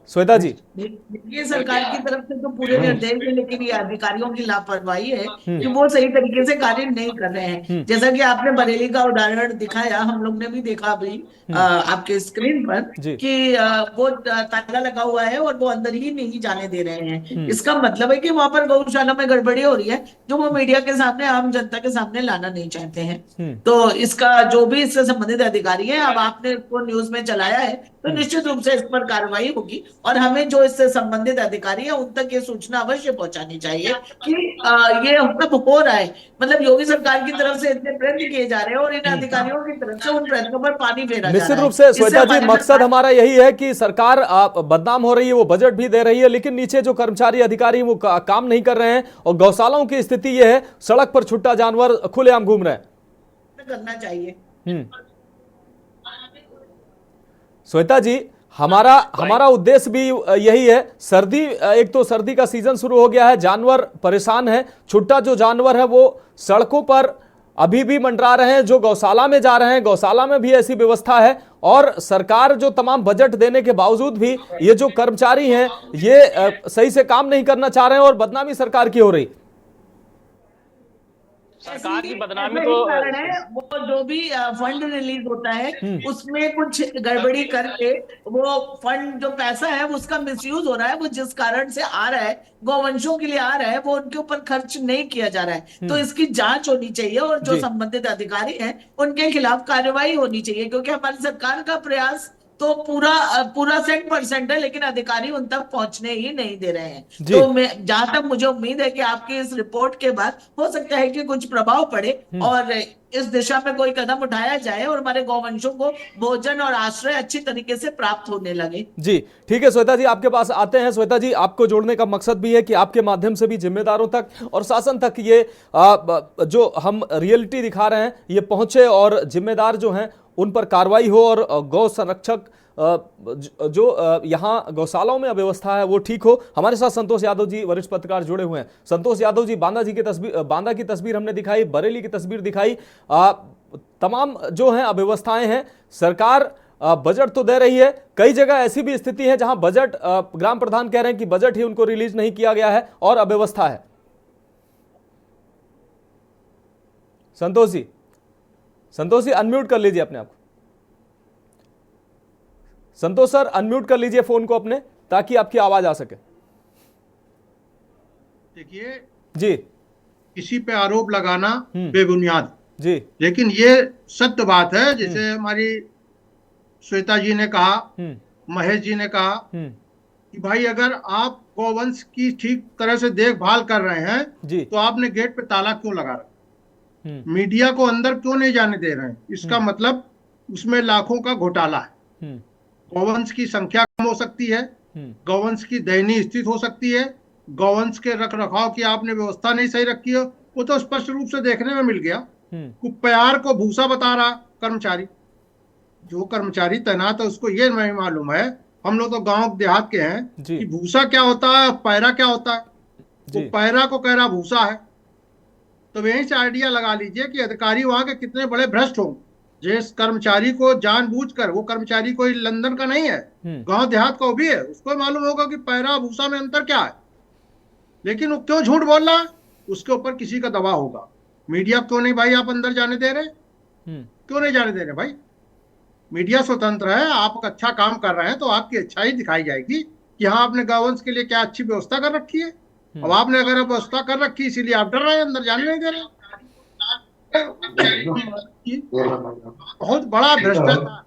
श्वेता जी, ये सरकार की तरफ से तो पूरे निर्देश है, लेकिन ये अधिकारियों की लापरवाही है कि वो सही तरीके से कार्य नहीं कर रहे हैं। जैसा कि आपने बरेली का उदाहरण दिखाया, हम लोग ने भी देखा अभी आपके स्क्रीन पर कि वो ताला लगा हुआ है और वो अंदर ही नहीं जाने दे रहे हैं। इसका मतलब है कि वहां पर गौशाला में गड़बड़ी हो रही है जो वो मीडिया के सामने, आम जनता के सामने लाना नहीं चाहते हैं। तो इसका जो भी इससे संबंधित अधिकारी है, अब आपने इसको न्यूज में चलाया है तो निश्चित रूप से इस पर कार्रवाई होगी और हमें जो इससे संबंधित अधिकारी है उन तक ये सूचना अवश्य पहुंचानी चाहिए कि ये मतलब हो रहा है। मतलब योगी सरकार की तरफ से इतने प्रयत्न किए जा रहे हैं और इन अधिकारियों की तरफ से उन प्रयत्नों पर पानी फेरा जा रहा है। निश्चित रूप से श्वेता जी, मकसद हमारा यही है कि सरकार बदनाम हो रही है, वो बजट भी दे रही है, लेकिन नीचे जो कर्मचारी अधिकारी वो काम नहीं कर रहे हैं और गौशालाओं की स्थिति ये है, सड़क पर छुट्टा जानवर खुलेआम घूम रहे हैं। करना चाहिए। श्वेता जी, हमारा उद्देश्य भी यही है। सर्दी, एक तो सर्दी का सीजन शुरू हो गया है, जानवर परेशान है, छुट्टा जो जानवर है वो सड़कों पर अभी भी मंडरा रहे हैं, जो गौशाला में जा रहे हैं गौशाला में भी ऐसी व्यवस्था है और सरकार जो तमाम बजट देने के बावजूद भी ये जो कर्मचारी हैं ये सही से काम नहीं करना चाह रहे हैं और बदनामी सरकार की हो रही। सरकार की बदनामी ऐसे तो ही कारण है, वो जो भी फंड रिलीज होता है उसमें कुछ गड़बड़ी करके वो फंड जो पैसा है उसका मिसयूज हो रहा है, वो जिस कारण से आ रहा है गौवंशों के लिए आ रहा है वो उनके ऊपर खर्च नहीं किया जा रहा है। तो इसकी जांच होनी चाहिए और जो जी। संबंधित अधिकारी हैं उनके खिलाफ कार्रवाई होनी चाहिए, क्योंकि हमारी सरकार का प्रयास तो पूरा 100% है, लेकिन अधिकारी उन तक पहुंचने ही नहीं दे रहे हैं। जी। तो मैं जहां तक मुझे उम्मीद है कि आपकी इस रिपोर्ट के बाद हो सकता है कि कुछ प्रभाव पड़े और इस दिशा में कोई कदम उठाया जाए और हमारे गौवंशों को भोजन और आश्रय अच्छी तरीके से प्राप्त होने लगे। जी ठीक है श्वेता जी, आपके पास आते हैं। श्वेता जी, आपको जोड़ने का मकसद भी है कि आपके माध्यम से भी जिम्मेदारों तक और शासन तक ये जो हम रियलिटी दिखा रहे हैं ये पहुंचे और जिम्मेदार जो हैं उन पर कार्रवाई हो और गौ संरक्षक जो यहाँ गौशालाओं में अव्यवस्था है वो ठीक हो। हमारे साथ संतोष यादव जी वरिष्ठ पत्रकार जुड़े हुए हैं। संतोष यादव जी, बांदा की तस्वीर हमने दिखाई, बरेली की तस्वीर दिखाई, तमाम जो है अव्यवस्थाएं हैं। सरकार बजट तो दे रही है, कई जगह ऐसी भी स्थिति है जहां बजट ग्राम प्रधान कह रहे हैं कि बजट ही उनको रिलीज नहीं किया गया है और अव्यवस्था है। संतोष जी अनम्यूट कर लीजिए अपने आप को। संतोष सर अनम्यूट कर लीजिए फोन को अपने, ताकि आपकी आवाज आ सके। देखिए जी, किसी पे आरोप लगाना बेबुनियाद जी, लेकिन ये सत्य बात है। जैसे हमारी श्वेता जी ने कहा, महेश जी ने कहा कि भाई अगर आप गौवंश की ठीक तरह से देखभाल कर रहे हैं जी, तो आपने गेट पे ताला क्यों लगा रखा, मीडिया को अंदर क्यों नहीं जाने दे रहे हैं? इसका मतलब उसमें लाखों का घोटाला है। गौवंश की संख्या कम हो सकती है, गौवंश की दयनीय स्थिति हो सकती है, गौवंश के रख रखाव की आपने व्यवस्था नहीं सही रखी है, वो तो स्पष्ट रूप से देखने में मिल गया। कुप्यार को भूसा बता रहा कर्मचारी, जो कर्मचारी तैनात है उसको ये नहीं मालूम है, हम लोग तो गांव देहात के हैं, कि भूसा क्या होता है, पैरा क्या होता है। वो पैरा को कह रहा भूसा है। तो यहीं से आइडिया लगा लीजिए कि अधिकारी वहां के कितने बड़े भ्रष्ट होंगे। जिस कर्मचारी को जानबूझकर, वो कर्मचारी कोई लंदन का नहीं है, गांव देहात का भी है, उसको मालूम होगा कि पैरा भूसा में अंतर क्या है, लेकिन वो क्यों झूठ बोल रहा है, उसके ऊपर किसी का दबाव होगा। मीडिया क्यों नहीं भाई आप अंदर जाने दे रहे, क्यों नहीं जाने दे रहे भाई? मीडिया स्वतंत्र है, आप अच्छा काम कर रहे हैं तो आपकी अच्छाई दिखाई जाएगी कि हाँ आपने गौवंश के लिए क्या अच्छी व्यवस्था कर रखी है। अब आपने अगर व्यवस्था कर रखी इसीलिए आप डर रहे हैं, अंदर जाने नहीं दे रहे। बहुत बड़ा भ्रष्टाचार,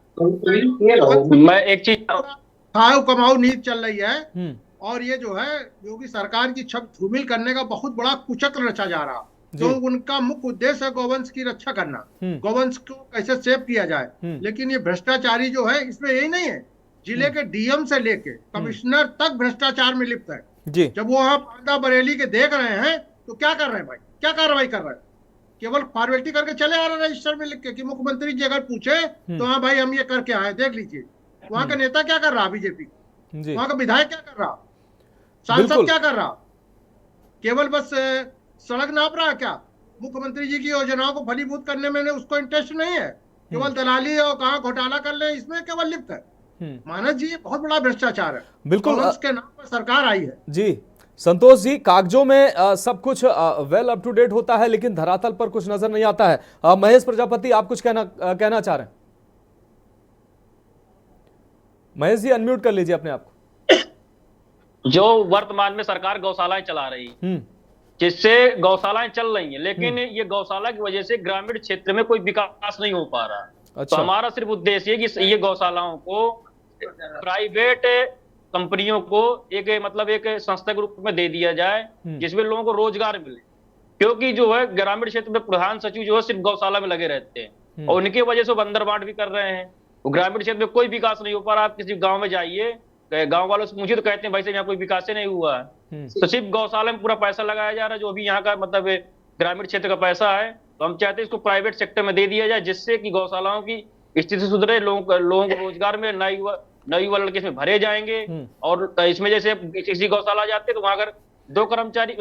मैं एक चीज खाओ कमाओ नीति चल रही है और ये जो है योगी सरकार की छवि धूमिल करने का बहुत बड़ा कुचक्र रचा जा रहा। जो उनका मुख्य उद्देश्य है गौवंश की रक्षा करना, गौवंश को कैसे सेव किया जाए, लेकिन ये भ्रष्टाचारी जो है इसमें यही नहीं है, जिले के डीएम से लेके कमिश्नर तक भ्रष्टाचार में लिप्त है। जब वो वहां बांदा बरेली के देख रहे हैं तो क्या कर रहे हैं भाई, क्या कार्रवाई कर रहे हैं? केवल फॉर्मेलिटी करके चले आ रहे हैं रजिस्टर में लिख के कि मुख्यमंत्री जी अगर पूछे तो हाँ भाई हम ये करके आए, देख लीजिए। वहां का नेता क्या कर रहा, बीजेपी वहां का विधायक क्या कर रहा, सांसद क्या कर रहा, केवल बस सड़क नाप रहा है क्या? मुख्यमंत्री जी की योजनाओं को फलीभूत करने में उसको इंटरेस्ट नहीं है, केवल दलाली और कहाँ घोटाला कर ले इसमें केवल लिप्त है। मानस जी ये बहुत बड़ा भ्रष्टाचार है, बिल्कुल उसके नाम पर सरकार आई है। जी संतोष जी, कागजों में सब कुछ वेल अप टू डेट होता है लेकिन धरातल पर कुछ नजर नहीं आता है। महेश प्रजापति आप कुछ कहना चाह रहे हैं? महेश जी अनम्यूट कर लीजिए अपने आप को। जो वर्तमान में सरकार गौशालाएं चला रही, जिससे गौशालाएं चल रही हैं, लेकिन ये गौशाला की वजह से ग्रामीण क्षेत्र में कोई विकास नहीं हो पा रहा। अच्छा। तो हमारा सिर्फ उद्देश्य है कि ये गौशालाओं को प्राइवेट कंपनियों को एक संस्था के रूप में दे दिया जाए, जिसमें लोगों को रोजगार मिले। क्योंकि जो है ग्रामीण क्षेत्र में प्रधान सचिव जो है सिर्फ गौशाला में लगे रहते हैं और उनकी वजह से वो बंदर बांट भी कर रहे हैं। वो ग्रामीण क्षेत्र में कोई विकास नहीं हो पा रहा। आप किसी गाँव में जाइए, गाँव वालों से मुझे तो कहते हैं भाई साहब यहाँ कोई विकास ही नहीं हुआ है, तो सिर्फ गौशाला में पूरा पैसा लगाया जा रहा है, जो अभी यहाँ का ग्रामीण क्षेत्र का पैसा है। तो हम चाहते हैं इसको प्राइवेट सेक्टर में दे दिया जाए, जिससे कि गौशालाओं की स्थिति सुधरे, लोगों को रोजगार में नए युवा लड़के इसमें भरे जाएंगे। और इसमें जैसे किसी गौशाला जाते हैं तो वहां अगर 2 कर्मचारी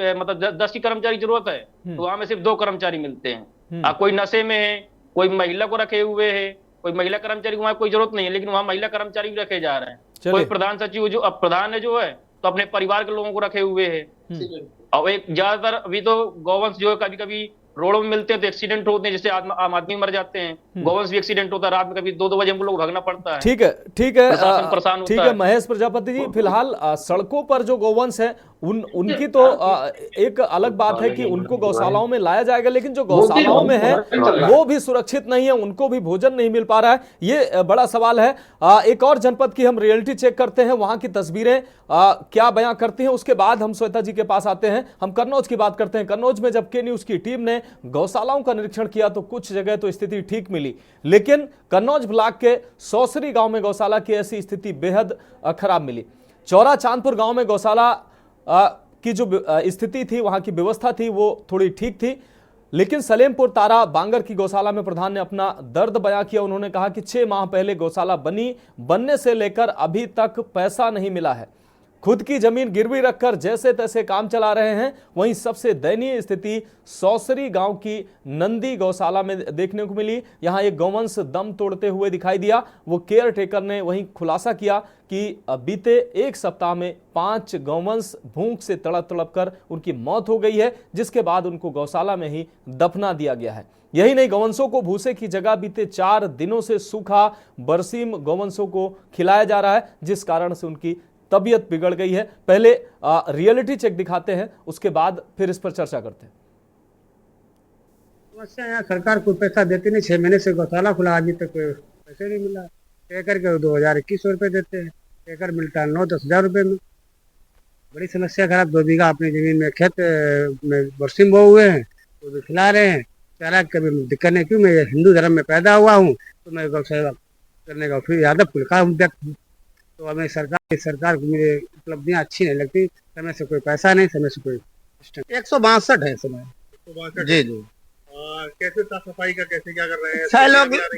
10 की कर्मचारी जरूरत है तो वहां में सिर्फ 2 कर्मचारी मिलते हैं। कोई नशे में है, कोई महिला को रखे हुए है, कोई महिला कर्मचारी वहां कोई जरूरत नहीं है, लेकिन वहां महिला कर्मचारी भी रखे जा रहे हैं। कोई प्रधान सचिव जो अब प्रधान है जो है तो अपने परिवार के लोगों को रखे हुए है। और एक ज्यादातर अभी तो गौवंश जो है कभी कभी रोडों में मिलते हैं तो एक्सीडेंट होते हैं, जैसे आम आदमी मर जाते हैं, गौवंश भी एक्सीडेंट होता है, रात में कभी 2-2 बजे हमको लोग भागना पड़ता है। ठीक है प्रशासन परेशान होता ठीक है महेश प्रजापति जी, फिलहाल सड़कों पर जो गौवंश है उनकी तो एक अलग बात है कि उनको गौशालाओं में लाया जाएगा, लेकिन जो गौशालाओं में है वो भी सुरक्षित नहीं है, उनको भी भोजन नहीं मिल पा रहा है, ये बड़ा सवाल है। एक और जनपद की हम रियलिटी चेक करते हैं, वहां की तस्वीरें क्या बयां करती हैं, उसके बाद हम श्वेता जी के पास आते हैं। हम कन्नौज की बात करते हैं। कन्नौज में जब के न्यूज की टीम ने गौशालाओं का निरीक्षण किया तो कुछ जगह तो स्थिति ठीक मिली, लेकिन कन्नौज ब्लॉक के सौसरी गांव में गौशाला की ऐसी स्थिति बेहद खराब मिली। चौरा चांदपुर गांव में गौशाला की जो स्थिति थी, वहां की व्यवस्था थी, वो थोड़ी ठीक थी, लेकिन सलेमपुर तारा बांगर की गौशाला में प्रधान ने अपना दर्द बयां किया। उन्होंने कहा कि 6 माह पहले गौशाला बनने से लेकर अभी तक पैसा नहीं मिला है, खुद की जमीन गिरवी रखकर जैसे तैसे काम चला रहे हैं। वहीं सबसे दयनीय स्थिति सौसरी गांव की नंदी गौशाला में देखने को मिली। यहां एक गौवंश दम तोड़ते हुए दिखाई दिया। वो केयर टेकर ने वहीं खुलासा किया कि बीते 1 सप्ताह में 5 गौवंश भूख से तड़प तड़प कर उनकी मौत हो गई है, जिसके बाद उनको गौशाला में ही दफना दिया गया है। यही नहीं, गौवंशों को भूसे की जगह बीते 4 दिनों से सूखा बरसीम गौवंशों को खिलाया जा रहा है, जिस कारण से उनकी तबीयत बिगड़ गई है। पहले रियलिटी चेक दिखाते हैं, उसके बाद फिर इस पर चर्चा करते हैं। समस्या यहाँ सरकार कोई पैसा देती नहीं, 6 महीने से गौशाला खुला, अभी तक पैसे नहीं मिला। एकड़ के 2021 रुपये देते हैं, एकड़ मिलता है 9-10 हज़ार रुपये में। बड़ी समस्या खराब। 2 बीघा अपनी जमीन में खेत में बरसीम बोए हुए हैं, वो भी खिला रहे हैं। चारा कभी दिक्कत नहीं, क्यों मैं हिंदू धर्म में पैदा हुआ हूँ तो मैं गौशाला करने का फिर यादव कुल का व्यक्ति, तो हमें सरकार को मेरी उपलब्धियां अच्छी नहीं लगती। समय से कोई पैसा नहीं, समय से कोई 162 है समय। जी जी। कैसे साफ सफाई का कैसे क्या कर रहे हैं?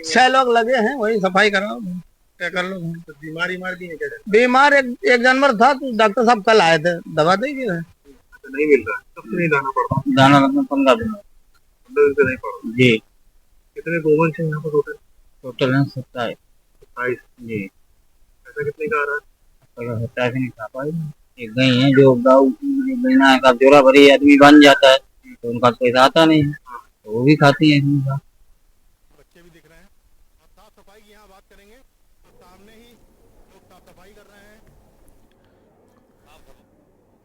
6 लोग लगे हैं, वही सफाई कर रहा हूँ, क्या कर लो। तो बीमार भी है क्या? बीमार एक जानवर था, तो डॉक्टर साहब कल आए थे, दवा दे गए। नहीं मिल रहा, कब से नहीं दाना पड़ रहा? दाना लगना 15 दिन से नहीं पड़ रहा जी। कितने गोवंश है यहाँ पर टोटल है 27 जी। पैसा कितने का आ रहा है? होता है नहीं खा पाए। एक गई है जो गाँव महीना का जोरा भरी आदमी बन जाता है, तो उनका पैसा आता नहीं है, तो वो भी खाती है। बच्चे भी दिख रहे हैं। आप साफ सफाई की यहाँ बात करेंगे तो सामने ही लोग साफ सफाई कर रहे हैं।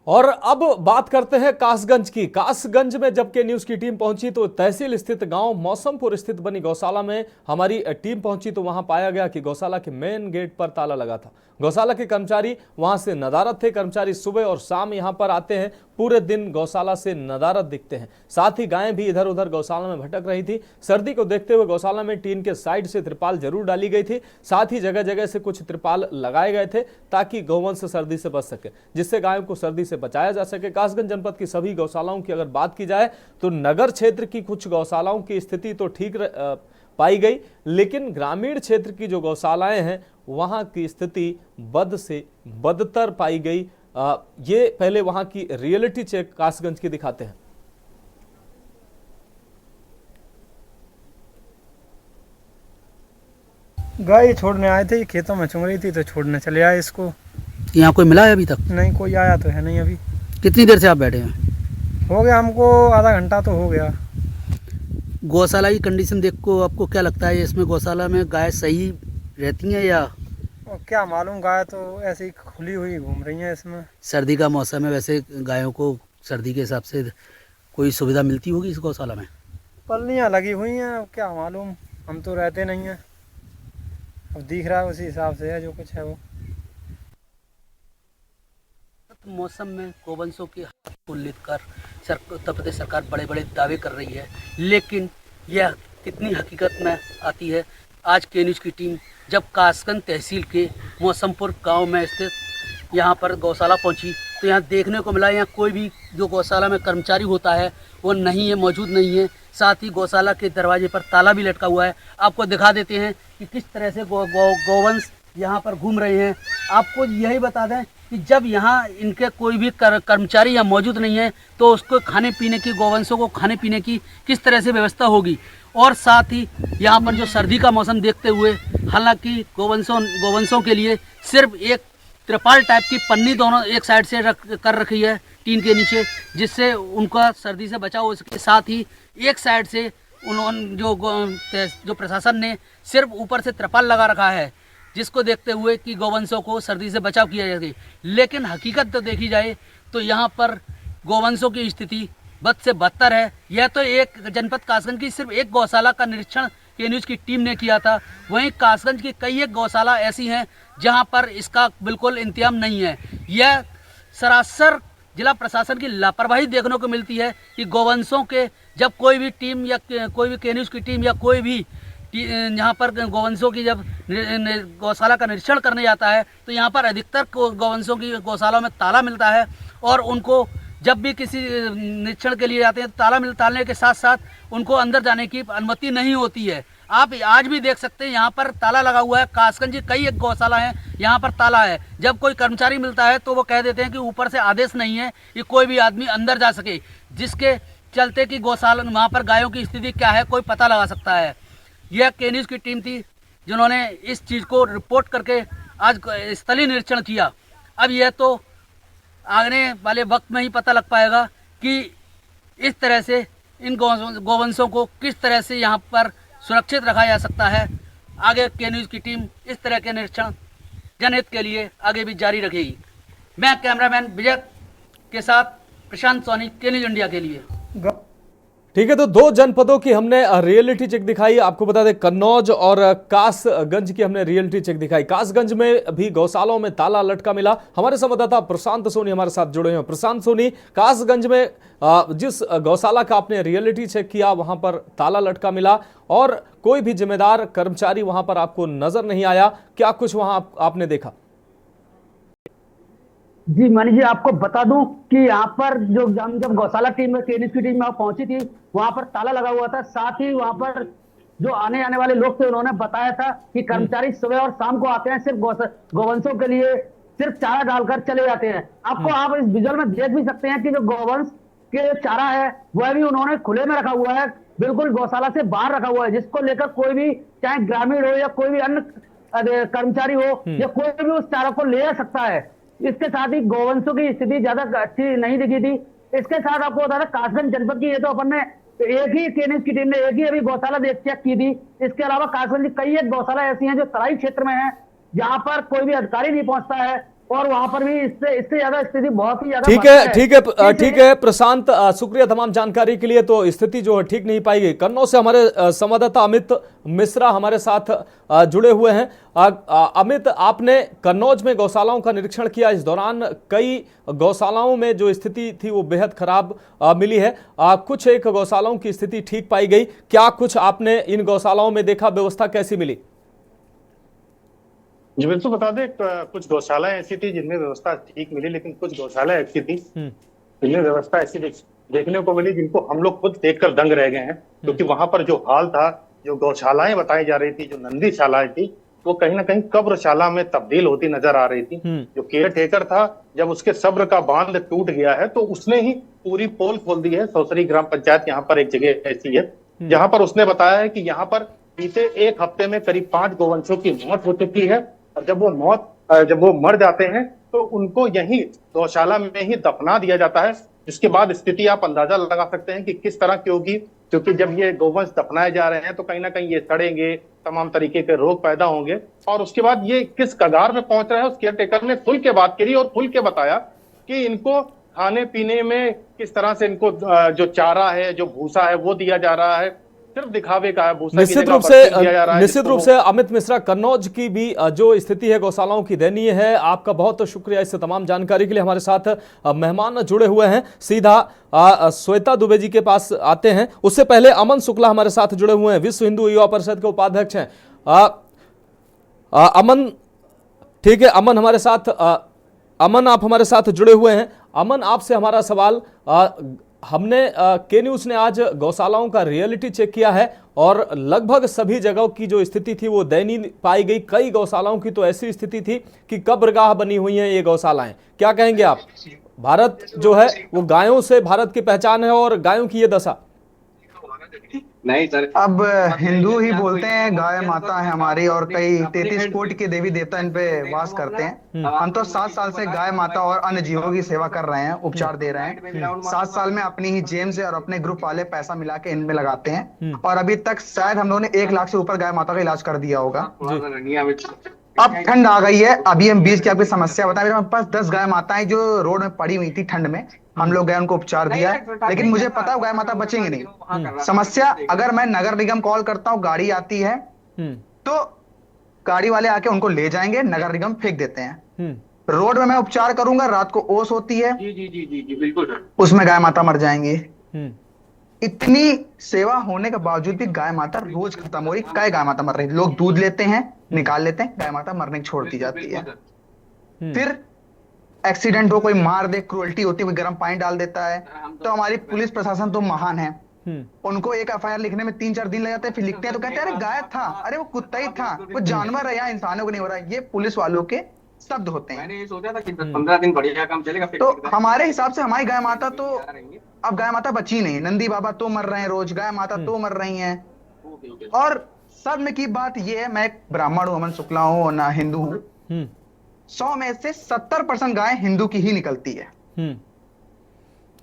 और अब बात करते हैं कासगंज की। कासगंज में जब के न्यूज की टीम पहुंची तो तहसील स्थित गांव मौसमपुर स्थित बनी गौशाला में हमारी टीम पहुंची तो वहां पाया गया कि गौशाला के मेन गेट पर ताला लगा था। गौशाला के कर्मचारी वहां से नदारद थे। कर्मचारी सुबह और शाम यहां पर आते हैं, पूरे दिन गौशाला से नदारद दिखते हैं। साथ ही गायें भी इधर उधर गौशाला में भटक रही थी। सर्दी को देखते हुए गौशाला में टीन के साइड से त्रिपाल जरूर डाली गई थी, साथ ही जगह जगह से कुछ त्रिपाल लगाए गए थे ताकि गौवंश सर्दी से बच सके, जिससे गायों को सर्दी से बचाया जा सके। कासगंज जनपद की सभी गौशालाओं की अगर बात की जाए तो नगर क्षेत्र की कुछ गौशालाओं की स्थिति तो ठीक पाई गई, लेकिन ग्रामीण क्षेत्र की जो गौशालाएं हैं वहां की स्थिति बद से बदतर पाई गई। ये पहले वहां की रियलिटी चेक कासगंज की दिखाते हैं। गाय छोड़ने आए थे, खेतों में चुंग रही थी तो छोड़ने चले आए इसको। यहाँ कोई मिला है अभी तक? नहीं, कोई आया तो है नहीं अभी। कितनी देर से आप बैठे हैं? हो गया हमको आधा घंटा तो हो गया। गौशाला की कंडीशन देख को आपको क्या लगता है, इसमें गौशाला में गाय सही रहती हैं या? और क्या मालूम, गाय तो ऐसी खुली हुई घूम रही हैं इसमें। सर्दी का मौसम है, वैसे गायों को सर्दी के हिसाब से कोई सुविधा मिलती होगी इस गौशाला में? पल्लियाँ लगी हुई हैं, क्या मालूम, हम तो रहते नहीं हैं। अब दिख रहा है उसी हिसाब से है, जो कुछ है वो। मौसम में गौवंशों के हाथ को लेकर उत्तर प्रदेश सरकार बड़े बड़े दावे कर रही है, लेकिन यह कितनी हकीकत में आती है। आज के न्यूज़ की टीम जब कासगंज तहसील के मौसमपुर गांव में स्थित यहाँ पर गौशाला पहुँची तो यहाँ देखने को मिला यहाँ कोई भी जो गौशाला में कर्मचारी होता है वो नहीं है, मौजूद नहीं है। साथ ही गौशाला के दरवाजे पर ताला भी लटका हुआ है। आपको दिखा देते हैं कि किस तरह से गौवंश यहाँ पर घूम रहे हैं। आपको यही बता दें कि जब यहाँ इनके कोई भी कर्मचारी यहाँ मौजूद नहीं है तो उसको खाने पीने की, गौवंशों को खाने पीने की किस तरह से व्यवस्था होगी। और साथ ही यहाँ पर जो सर्दी का मौसम देखते हुए, हालांकि गौवंशों के लिए सिर्फ एक त्रिपाल टाइप की पन्नी दोनों एक साइड से कर रखी है टीन के नीचे, जिससे उनका सर्दी से बचाव हो सके। साथ ही एक साइड से उन्होंने जो प्रशासन ने सिर्फ ऊपर से त्रिपाल लगा रखा है, जिसको देखते हुए कि गौवंशों को सर्दी से बचाव किया जा सके। लेकिन हकीकत तो देखी जाए तो यहाँ पर गौवंशों की स्थिति बद से बदतर है। यह तो एक जनपद कासगंज की सिर्फ एक गौशाला का निरीक्षण के न्यूज़ की टीम ने किया था, वहीं कासगंज की कई एक गौशाला ऐसी हैं जहां पर इसका बिल्कुल इंतजाम नहीं है। यह सरासर जिला प्रशासन की लापरवाही देखने को मिलती है कि गौवंशों के जब कोई भी टीम या कोई भी के न्यूज़ की टीम या कोई भी यहाँ पर गौवंशों की जब गौशाला का निरीक्षण करने जाता है तो यहाँ पर अधिकतर गौवंशों की गौशालाओं में ताला मिलता है, और उनको जब भी किसी निरीक्षण के लिए जाते हैं तो ताले के साथ साथ उनको अंदर जाने की अनुमति नहीं होती है। आप आज भी देख सकते हैं यहाँ पर ताला लगा हुआ है। कासगंज की कई एक गौशाला है, यहाँ पर ताला है। जब कोई कर्मचारी मिलता है तो वो कह देते हैं कि ऊपर से आदेश नहीं है कि कोई भी आदमी अंदर जा सके, जिसके चलते कि गौशाला वहाँ पर गायों की स्थिति क्या है कोई पता लगा सकता है। यह के न्यूज़ की टीम थी जिन्होंने इस चीज़ को रिपोर्ट करके आज स्थलीय निरीक्षण किया। अब यह तो आने वाले वक्त में ही पता लग पाएगा कि इस तरह से इन गौवंशों को किस तरह से यहाँ पर सुरक्षित रखा जा सकता है। आगे के न्यूज़ की टीम इस तरह के निरीक्षण जनहित के लिए आगे भी जारी रखेगी। मैं कैमरामैन विजय के साथ प्रशांत सोनी, के न्यूज़ इंडिया के लिए। ठीक है, तो दो जनपदों की हमने रियलिटी चेक दिखाई। आपको बता दें कन्नौज और कासगंज की हमने रियलिटी चेक दिखाई। कासगंज में भी गौशालाओं में ताला लटका मिला। हमारे संवाददाता प्रशांत सोनी हमारे साथ जुड़े हैं। प्रशांत सोनी, कासगंज में जिस गौशाला का आपने रियलिटी चेक किया वहां पर ताला लटका मिला और कोई भी जिम्मेदार कर्मचारी वहां पर आपको नजर नहीं आया, क्या कुछ वहां आपने देखा? जी मनीष जी, आपको बता दूं कि यहाँ पर जब गौशाला टीम की टीम वहां पहुंची थी, वहां पर ताला लगा हुआ था। साथ ही वहां पर जो आने वाले लोग थे उन्होंने बताया था कि कर्मचारी सुबह और शाम को आते हैं, सिर्फ गौवंशों के लिए सिर्फ चारा डालकर चले जाते हैं। आपको आप इस विजुअल में देख भी सकते हैं कि जो गौवंश के चारा है वह भी उन्होंने खुले में रखा हुआ है, बिल्कुल गौशाला से बाहर रखा हुआ है, जिसको लेकर कोई भी चाहे ग्रामीण हो या कोई भी अन्य कर्मचारी हो या कोई भी उस चारा को ले जा सकता है। इसके साथ ही गौवंशों की स्थिति ज्यादा अच्छी नहीं दिखी थी। इसके साथ आपको बता दें कासगंज जनपद की ये तो अपन ने एक ही केनिस की टीम ने एक ही अभी गौशाला चेक की थी। इसके अलावा कासगंज की कई एक गौशाला ऐसी हैं जो तराई क्षेत्र में है, जहां पर कोई भी अधिकारी नहीं पहुंचता है और वहां पर भी इससे ज्यादा स्थिति बहुत ही ज्यादा ठीक है प्रशांत, शुक्रिया तमाम जानकारी के लिए। तो स्थिति जो है ठीक नहीं पाई गई। कन्नौज से हमारे संवाददाता अमित मिश्रा हमारे साथ जुड़े हुए हैं। अमित, आपने कन्नौज में गौशालाओं का निरीक्षण किया, इस दौरान कई गौशालाओं में जो स्थिति थी वो बेहद खराब मिली है, कुछ एक गौशालाओं की स्थिति ठीक पाई गई। क्या कुछ आपने इन गौशालाओं में देखा, व्यवस्था कैसी मिली? जी बिल्कुल, बता दें कुछ गौशालाएं ऐसी थी जिनमें व्यवस्था ठीक मिली, लेकिन कुछ गौशालाएं ऐसी थी जिनमें व्यवस्था ऐसी देखने को मिली जिनको हम लोग खुद देखकर दंग रह गए हैं। क्योंकि वहां पर जो हाल था, जो गौशालाएं बताई जा रही थी, जो नंदीशालाएं थी, वो कहीं ना कहीं कब्रशाला में तब्दील होती नजर आ रही थी। जो केयर टेकर था, जब उसके सब्र का बांध टूट गया है तो उसने ही पूरी पोल खोल दी है। सौसरी ग्राम पंचायत यहाँ पर एक जगह ऐसी है जहां पर उसने बताया है कि यहाँ पर बीते एक हफ्ते में करीब 5 गौवंशों की मौत हो चुकी है, और जब वो मर जाते हैं तो उनको यही गौशाला में ही दफना दिया जाता है। जिसके बाद स्थिति आप अंदाजा लगा सकते हैं कि किस तरह की होगी, क्योंकि जब ये गौवंश दफनाए जा रहे हैं तो कहीं ना कहीं ये सड़ेंगे, तमाम तरीके के रोग पैदा होंगे, और उसके बाद ये किस कगार में पहुंच रहे हैं। उस केयर टेकर ने खुल के बात करी और खुल के बताया कि इनको खाने पीने में किस तरह से इनको जो चारा है, जो भूसा है वो दिया जा रहा है, सिर्फ दिखावे का है। निश्चित रूप से अमित मिश्रा, कन्नौज की भी जो स्थिति है गौशालाओं की दयनीय है। आपका बहुत शुक्रिया इस तमाम जानकारी के लिए। हमारे साथ मेहमान जुड़े हुए हैं, सीधा श्वेता दुबे जी के पास आते हैं। उससे पहले अमन शुक्ला हमारे साथ जुड़े हुए हैं, विश्व हिंदू युवा परिषद के उपाध्यक्ष हैं। अमन, ठीक है, अमन हमारे साथ, अमन आप हमारे साथ जुड़े हुए हैं। अमन, आपसे हमारा सवाल, हमने के न्यूज़ ने आज गौशालाओं का रियलिटी चेक किया है और लगभग सभी जगहों की जो स्थिति थी वो दयनीय पाई गई। कई गौशालाओं की तो ऐसी स्थिति थी कि कब्रगाह बनी हुई हैं ये गौशालाएं। क्या कहेंगे आप? भारत जो है वो गायों से भारत की पहचान है और गायों की ये दशा। नहीं सर, अब हिंदू ही बोलते हैं गाय माता है हमारी, और कई 33 कोटि के देवी देवता इन पे वास करते हैं। हम तो 7 साल से गाय माता और अन्य जीवों की सेवा कर रहे हैं, उपचार दे रहे हैं। 7 साल में अपनी ही जेब से और अपने ग्रुप वाले पैसा मिला के इनमें लगाते हैं, और अभी तक शायद हम लोगों ने 1 लाख से ऊपर गाय माता का इलाज कर दिया होगा। अब ठंड आ गई है, अभी हम बीज की आपकी समस्या बताएं। मेरे पास 10 गाय माताएं जो रोड में पड़ी हुई थी ठंड में, हम लोग गए उनको उपचार दिया, लेकिन मुझे पता है गाय माता बचेंगे नहीं। समस्या, अगर मैं नगर निगम कॉल करता हूँ, गाड़ी आती है तो गाड़ी वाले आके उनको ले जाएंगे, नगर निगम फेंक देते हैं। रोड में मैं उपचार करूंगा, रात को ओस होती है, जी बिल्कुल, उसमें गाय माता मर जाएंगी। इतनी सेवा होने के बावजूद भी गाय माता रोज खत्म हो रही। गाय माता मर रही, लोग दूध लेते हैं, निकाल लेते हैं, गाय माता मरने की छोड़ दी जाती है। फिर एक्सीडेंट हो, कोई मार दे, क्रूअल्टी होती है, कोई गर्म पानी डाल देता है, तो हमारी पुलिस प्रशासन तो महान है, उनको एक एफआईआर लिखने में 3-4 दिन लग जाते हैं। फिर लिखते हैं तो कहते हैं अरे गाय था, अरे वो कुत्ता ही था, वो जानवर है, यहाँ इंसानों को नहीं हो रहा है। ये पुलिस वालों के शब्द होते हैं। मैंने ये सोचा था कि 10-15 दिन बढ़िया काम चलेगा, फिर तो हमारे हिसाब से हमारी गाय माता तो अब गाय माता बची नहीं। नंदी बाबा तो मर रहे हैं रोज, गाय माता तो मर रही हैं। और सब में की बात ये है, मैं एक ब्राह्मण हूँ, अमन शुक्ला हूँ, ना हिंदू हूँ, 100 में से 70% गाय हिंदू की ही निकलती है।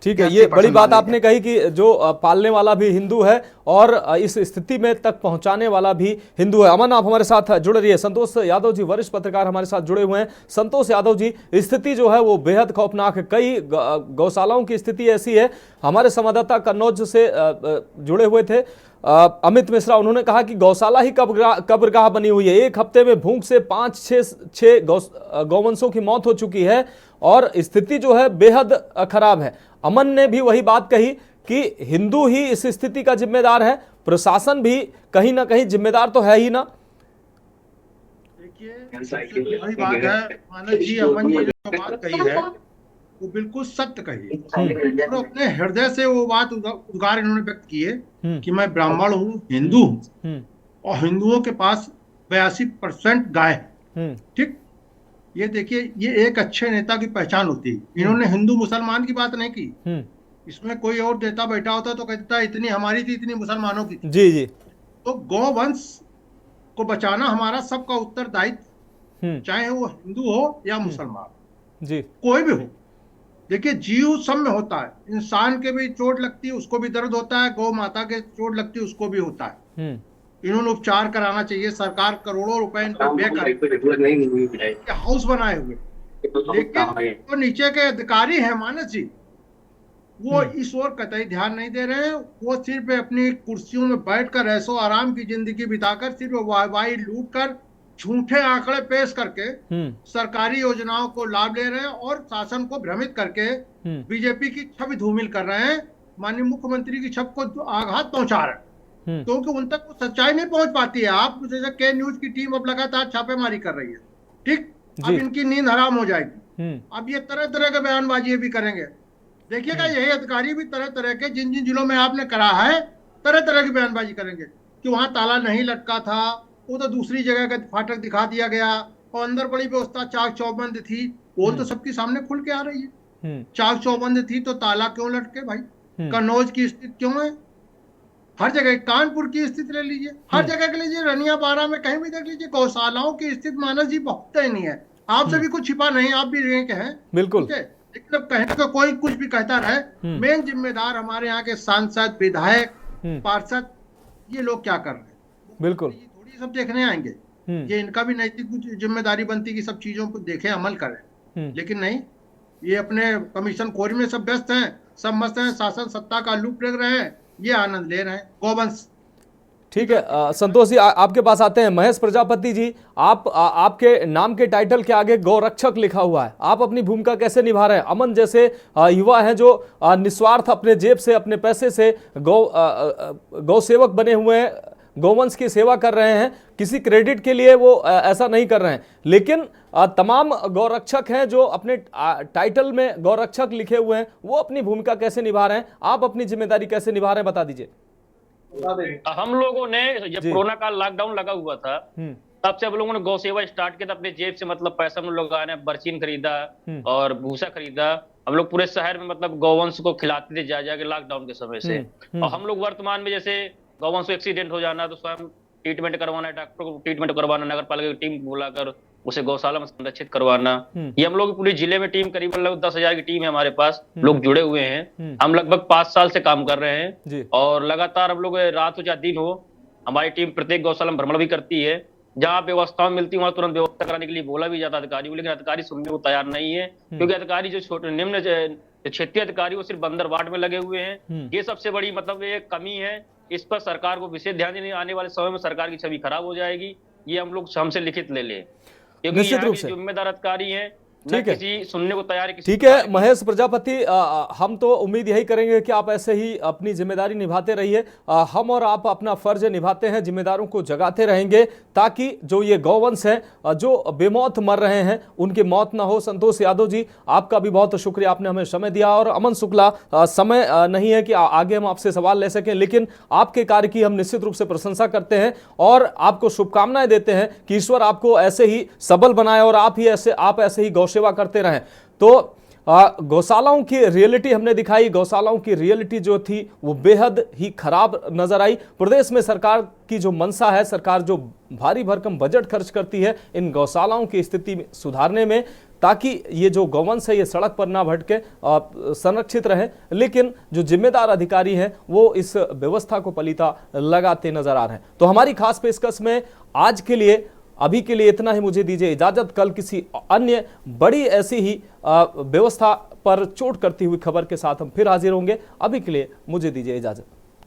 ठीक है, ये बड़ी बात आपने कही कि जो पालने वाला भी हिंदू है और इस स्थिति में तक पहुंचाने वाला भी हिंदू है। अमन, आप हमारे साथ जुड़े रहिए। संतोष यादव जी, वरिष्ठ पत्रकार हमारे साथ जुड़े हुए हैं। संतोष यादव जी, स्थिति जो है वो बेहद खौफनाक है। कई गौशालाओं की स्थिति ऐसी है, हमारे संवाददाता कन्नौज से जुड़े हुए थे अमित मिश्रा, उन्होंने कहा कि गौशाला ही कब्रगाह बनी हुई है। 1 हफ्ते में भूख से 5-6 गौवंशों की मौत हो चुकी है और स्थिति जो है बेहद खराब है। अमन ने भी वही बात कही कि हिंदू ही इस स्थिति का जिम्मेदार है, प्रशासन भी कहीं ना कहीं जिम्मेदार तो है ही ना। देखिए वही बात है मानव जी, अमन जी जो बात कही है वो बिल्कुल सत्य कही है, और अपने हृदय से वो बात उद्गार इन्होंने व्यक्त की है कि मैं ब्राह्मण हूँ, हिंदू हूँ, और हिंदुओं के पास 82% गाय है। ठीक, ये देखिए, ये एक अच्छे नेता की पहचान होती है। इन्होंने हिंदू मुसलमान की बात नहीं की, इसमें कोई और नेता बैठा होता तो कहता इतनी हमारी थी, इतनी मुसलमानों की थी। जी। तो गौवंश को बचाना हमारा सबका उत्तरदायित्व, चाहे वो हिंदू हो या मुसलमान जी, कोई भी हो। देखिए, जीव सब में होता है, इंसान के भी चोट लगती है उसको भी दर्द होता है, गौ माता के चोट लगती है उसको भी होता है। इन्होंने उपचार कराना चाहिए, सरकार करोड़ों रुपए इन पर व्यय हाउस बनाए हुए, लेकिन तो नीचे के अधिकारी हैं मानस जी, वो इस ओर कतई ध्यान नहीं दे रहे हैं। वो सिर्फ अपनी कुर्सियों में बैठकर ऐसो आराम की जिंदगी बिताकर सिर्फ वाहवाही लूट कर झूठे आंकड़े पेश करके सरकारी योजनाओं को लाभ ले रहे हैं और शासन को भ्रमित करके बीजेपी की छवि धूमिल कर रहे हैं, माननीय मुख्यमंत्री की छवि को आघात पहुंचा रहे हैं, क्योंकि उन तक वो सच्चाई नहीं पहुंच पाती है। आप जैसे के न्यूज की टीम अब लगातार छापेमारी कर रही है, ठीक, अब इनकी नींद हराम हो जाएगी। अब ये तरह तरह के बयानबाजी भी करेंगे। देखिएगा, यही अधिकारी भी तरह तरह के जिन जिन जिलों में आपने करा है, तरह तरह की बयानबाजी करेंगे कि वहां ताला नहीं लटका था, वो तो दूसरी जगह का फाटक दिखा दिया गया, और अंदर बड़ी व्यवस्था चाक चौबंद थी। वो तो सबके सामने खुल के आ रही है, चाक चौबंद थी तो ताला क्यों लटके भाई? कन्नौज की स्थिति क्यों है? हर जगह, कानपुर की स्थिति ले लीजिए, हर जगह के लीजिए, रनिया बारा में कहीं भी देख लीजिए, गौशालाओं की स्थिति मानस जी बहुत नहीं है। आपसे भी कुछ छिपा नहीं, आप भी रेंक हैं, बिल्कुल, लेकिन अब कहने को कोई कुछ भी कहता रहे, मेन जिम्मेदार हमारे यहाँ के सांसद, विधायक, पार्षद, ये लोग क्या कर रहे हैं? बिल्कुल, थोड़ी सब देखने आएंगे, ये इनका भी नैतिक कुछ जिम्मेदारी बनती कि सब चीजों को देखें, अमल करें, लेकिन नहीं, ये अपने कमीशन खोरी में सब व्यस्त हैं, सब मस्त हैं, शासन सत्ता का लूप ले रहे हैं, ये आनंद ले रहे हैं गौवंश। ठीक है, संतोष जी आपके पास आते हैं। महेश प्रजापति जी, आपके नाम के टाइटल के आगे गौरक्षक लिखा हुआ है, आप अपनी भूमिका कैसे निभा रहे हैं? अमन जैसे युवा हैं जो निस्वार्थ अपने जेब से, अपने पैसे से गौ सेवक बने हुए हैं, गौवंश की सेवा कर रहे हैं, किसी क्रेडिट के लिए वो ऐसा नहीं कर रहे हैं, लेकिन तमाम गौरक्षक हैं जो अपने टाइटल में गौरक्षक लिखे हुए हैं, वो अपनी भूमिका कैसे निभा रहे हैं? आप अपनी जिम्मेदारी कैसे निभा रहे हैं, बता दीजिए। हम लोगों ने जब कोरोना का लॉकडाउन लगा हुआ था, तब से हम लोगों ने गौ सेवा स्टार्ट किया था, अपने जेब से मतलब पैसा हम लोग ने बर्चीन खरीदा और भूसा खरीदा, हम लोग पूरे शहर में मतलब गौवंश को खिलाते थे जा जाके लॉकडाउन के समय से। और हम लोग वर्तमान में जैसे गौवंश को एक्सीडेंट हो जाना तो स्वयं ट्रीटमेंट करवाना, डॉक्टर को ट्रीटमेंट करवाना, नगर पालिका की टीम बुलाकर उसे गौशाला में संरक्षित करवाना। ये हम लोग पूरे जिले में टीम करीबन लगभग 10,000 की टीम है हमारे पास, लोग जुड़े हुए हैं। हम लगभग 5 साल से काम कर रहे हैं और लगातार हम लोग रात हो चाहे दिन हो हमारी टीम प्रत्येक गौशाला में भ्रमण भी करती है। जहाँ व्यवस्थाएं मिलती है वहां तुरंत व्यवस्था कराने के लिए बोला भी जाता है अधिकारी को, लेकिन अधिकारी सुनने को तैयार नहीं है, क्योंकि अधिकारी जो छोटे निम्न क्षेत्रीय अधिकारी वो सिर्फ बंदर वार्ड में लगे हुए हैं। ये सबसे बड़ी मतलब ये कमी है, इस पर सरकार को विशेष ध्यान देने, आने वाले समय में सरकार की छवि खराब हो जाएगी। ये हम लोग हमसे लिखित ले लें, क्योंकि निश्चित रूप से जिम्मेदार अधिकारी हैं, ठीक है, किसी सुनने को तैयार है। ठीक है महेश प्रजापति, हम तो उम्मीद यही करेंगे कि आप ऐसे ही अपनी जिम्मेदारी निभाते रहिए। हम और आप अपना फर्ज निभाते हैं, जिम्मेदारों को जगाते रहेंगे ताकि जो ये गौवंश हैं जो बेमौत मर रहे हैं उनकी मौत ना हो। संतोष यादव जी आपका भी बहुत शुक्रिया, आपने हमें समय दिया। और अमन शुक्ला, समय नहीं है कि आगे हम आपसे सवाल ले सकें, लेकिन आपके कार्य की हम निश्चित रूप से प्रशंसा करते हैं और आपको शुभकामनाएं देते हैं कि ईश्वर आपको ऐसे ही सबल बनाए और आप ऐसे ही सेवा करते रहें। तो गौशालाओं की रियलिटी हमने दिखाई, गौशालाओं की रियलिटी जो थी वो बेहद ही खराब नजर आई। प्रदेश में सरकार की जो मंशा है, सरकार जो भारी भरकम बजट खर्च करती है इन गौशालाओं की स्थिति में सुधारने में, ताकि ये जो गौवंश है ये सड़क पर ना भटके, संरक्षित रहे, लेकिन जो जिम्मेदार अधिकारी हैं वो इस व्यवस्था को पलीता लगाते नजर आ रहे हैं। तो हमारी खास पेशकश में आज के लिए अभी के लिए इतना ही, मुझे दीजिए इजाजत। कल किसी अन्य बड़ी ऐसी ही व्यवस्था पर चोट करती हुई खबर के साथ हम फिर हाजिर होंगे। अभी के लिए मुझे दीजिए इजाजत।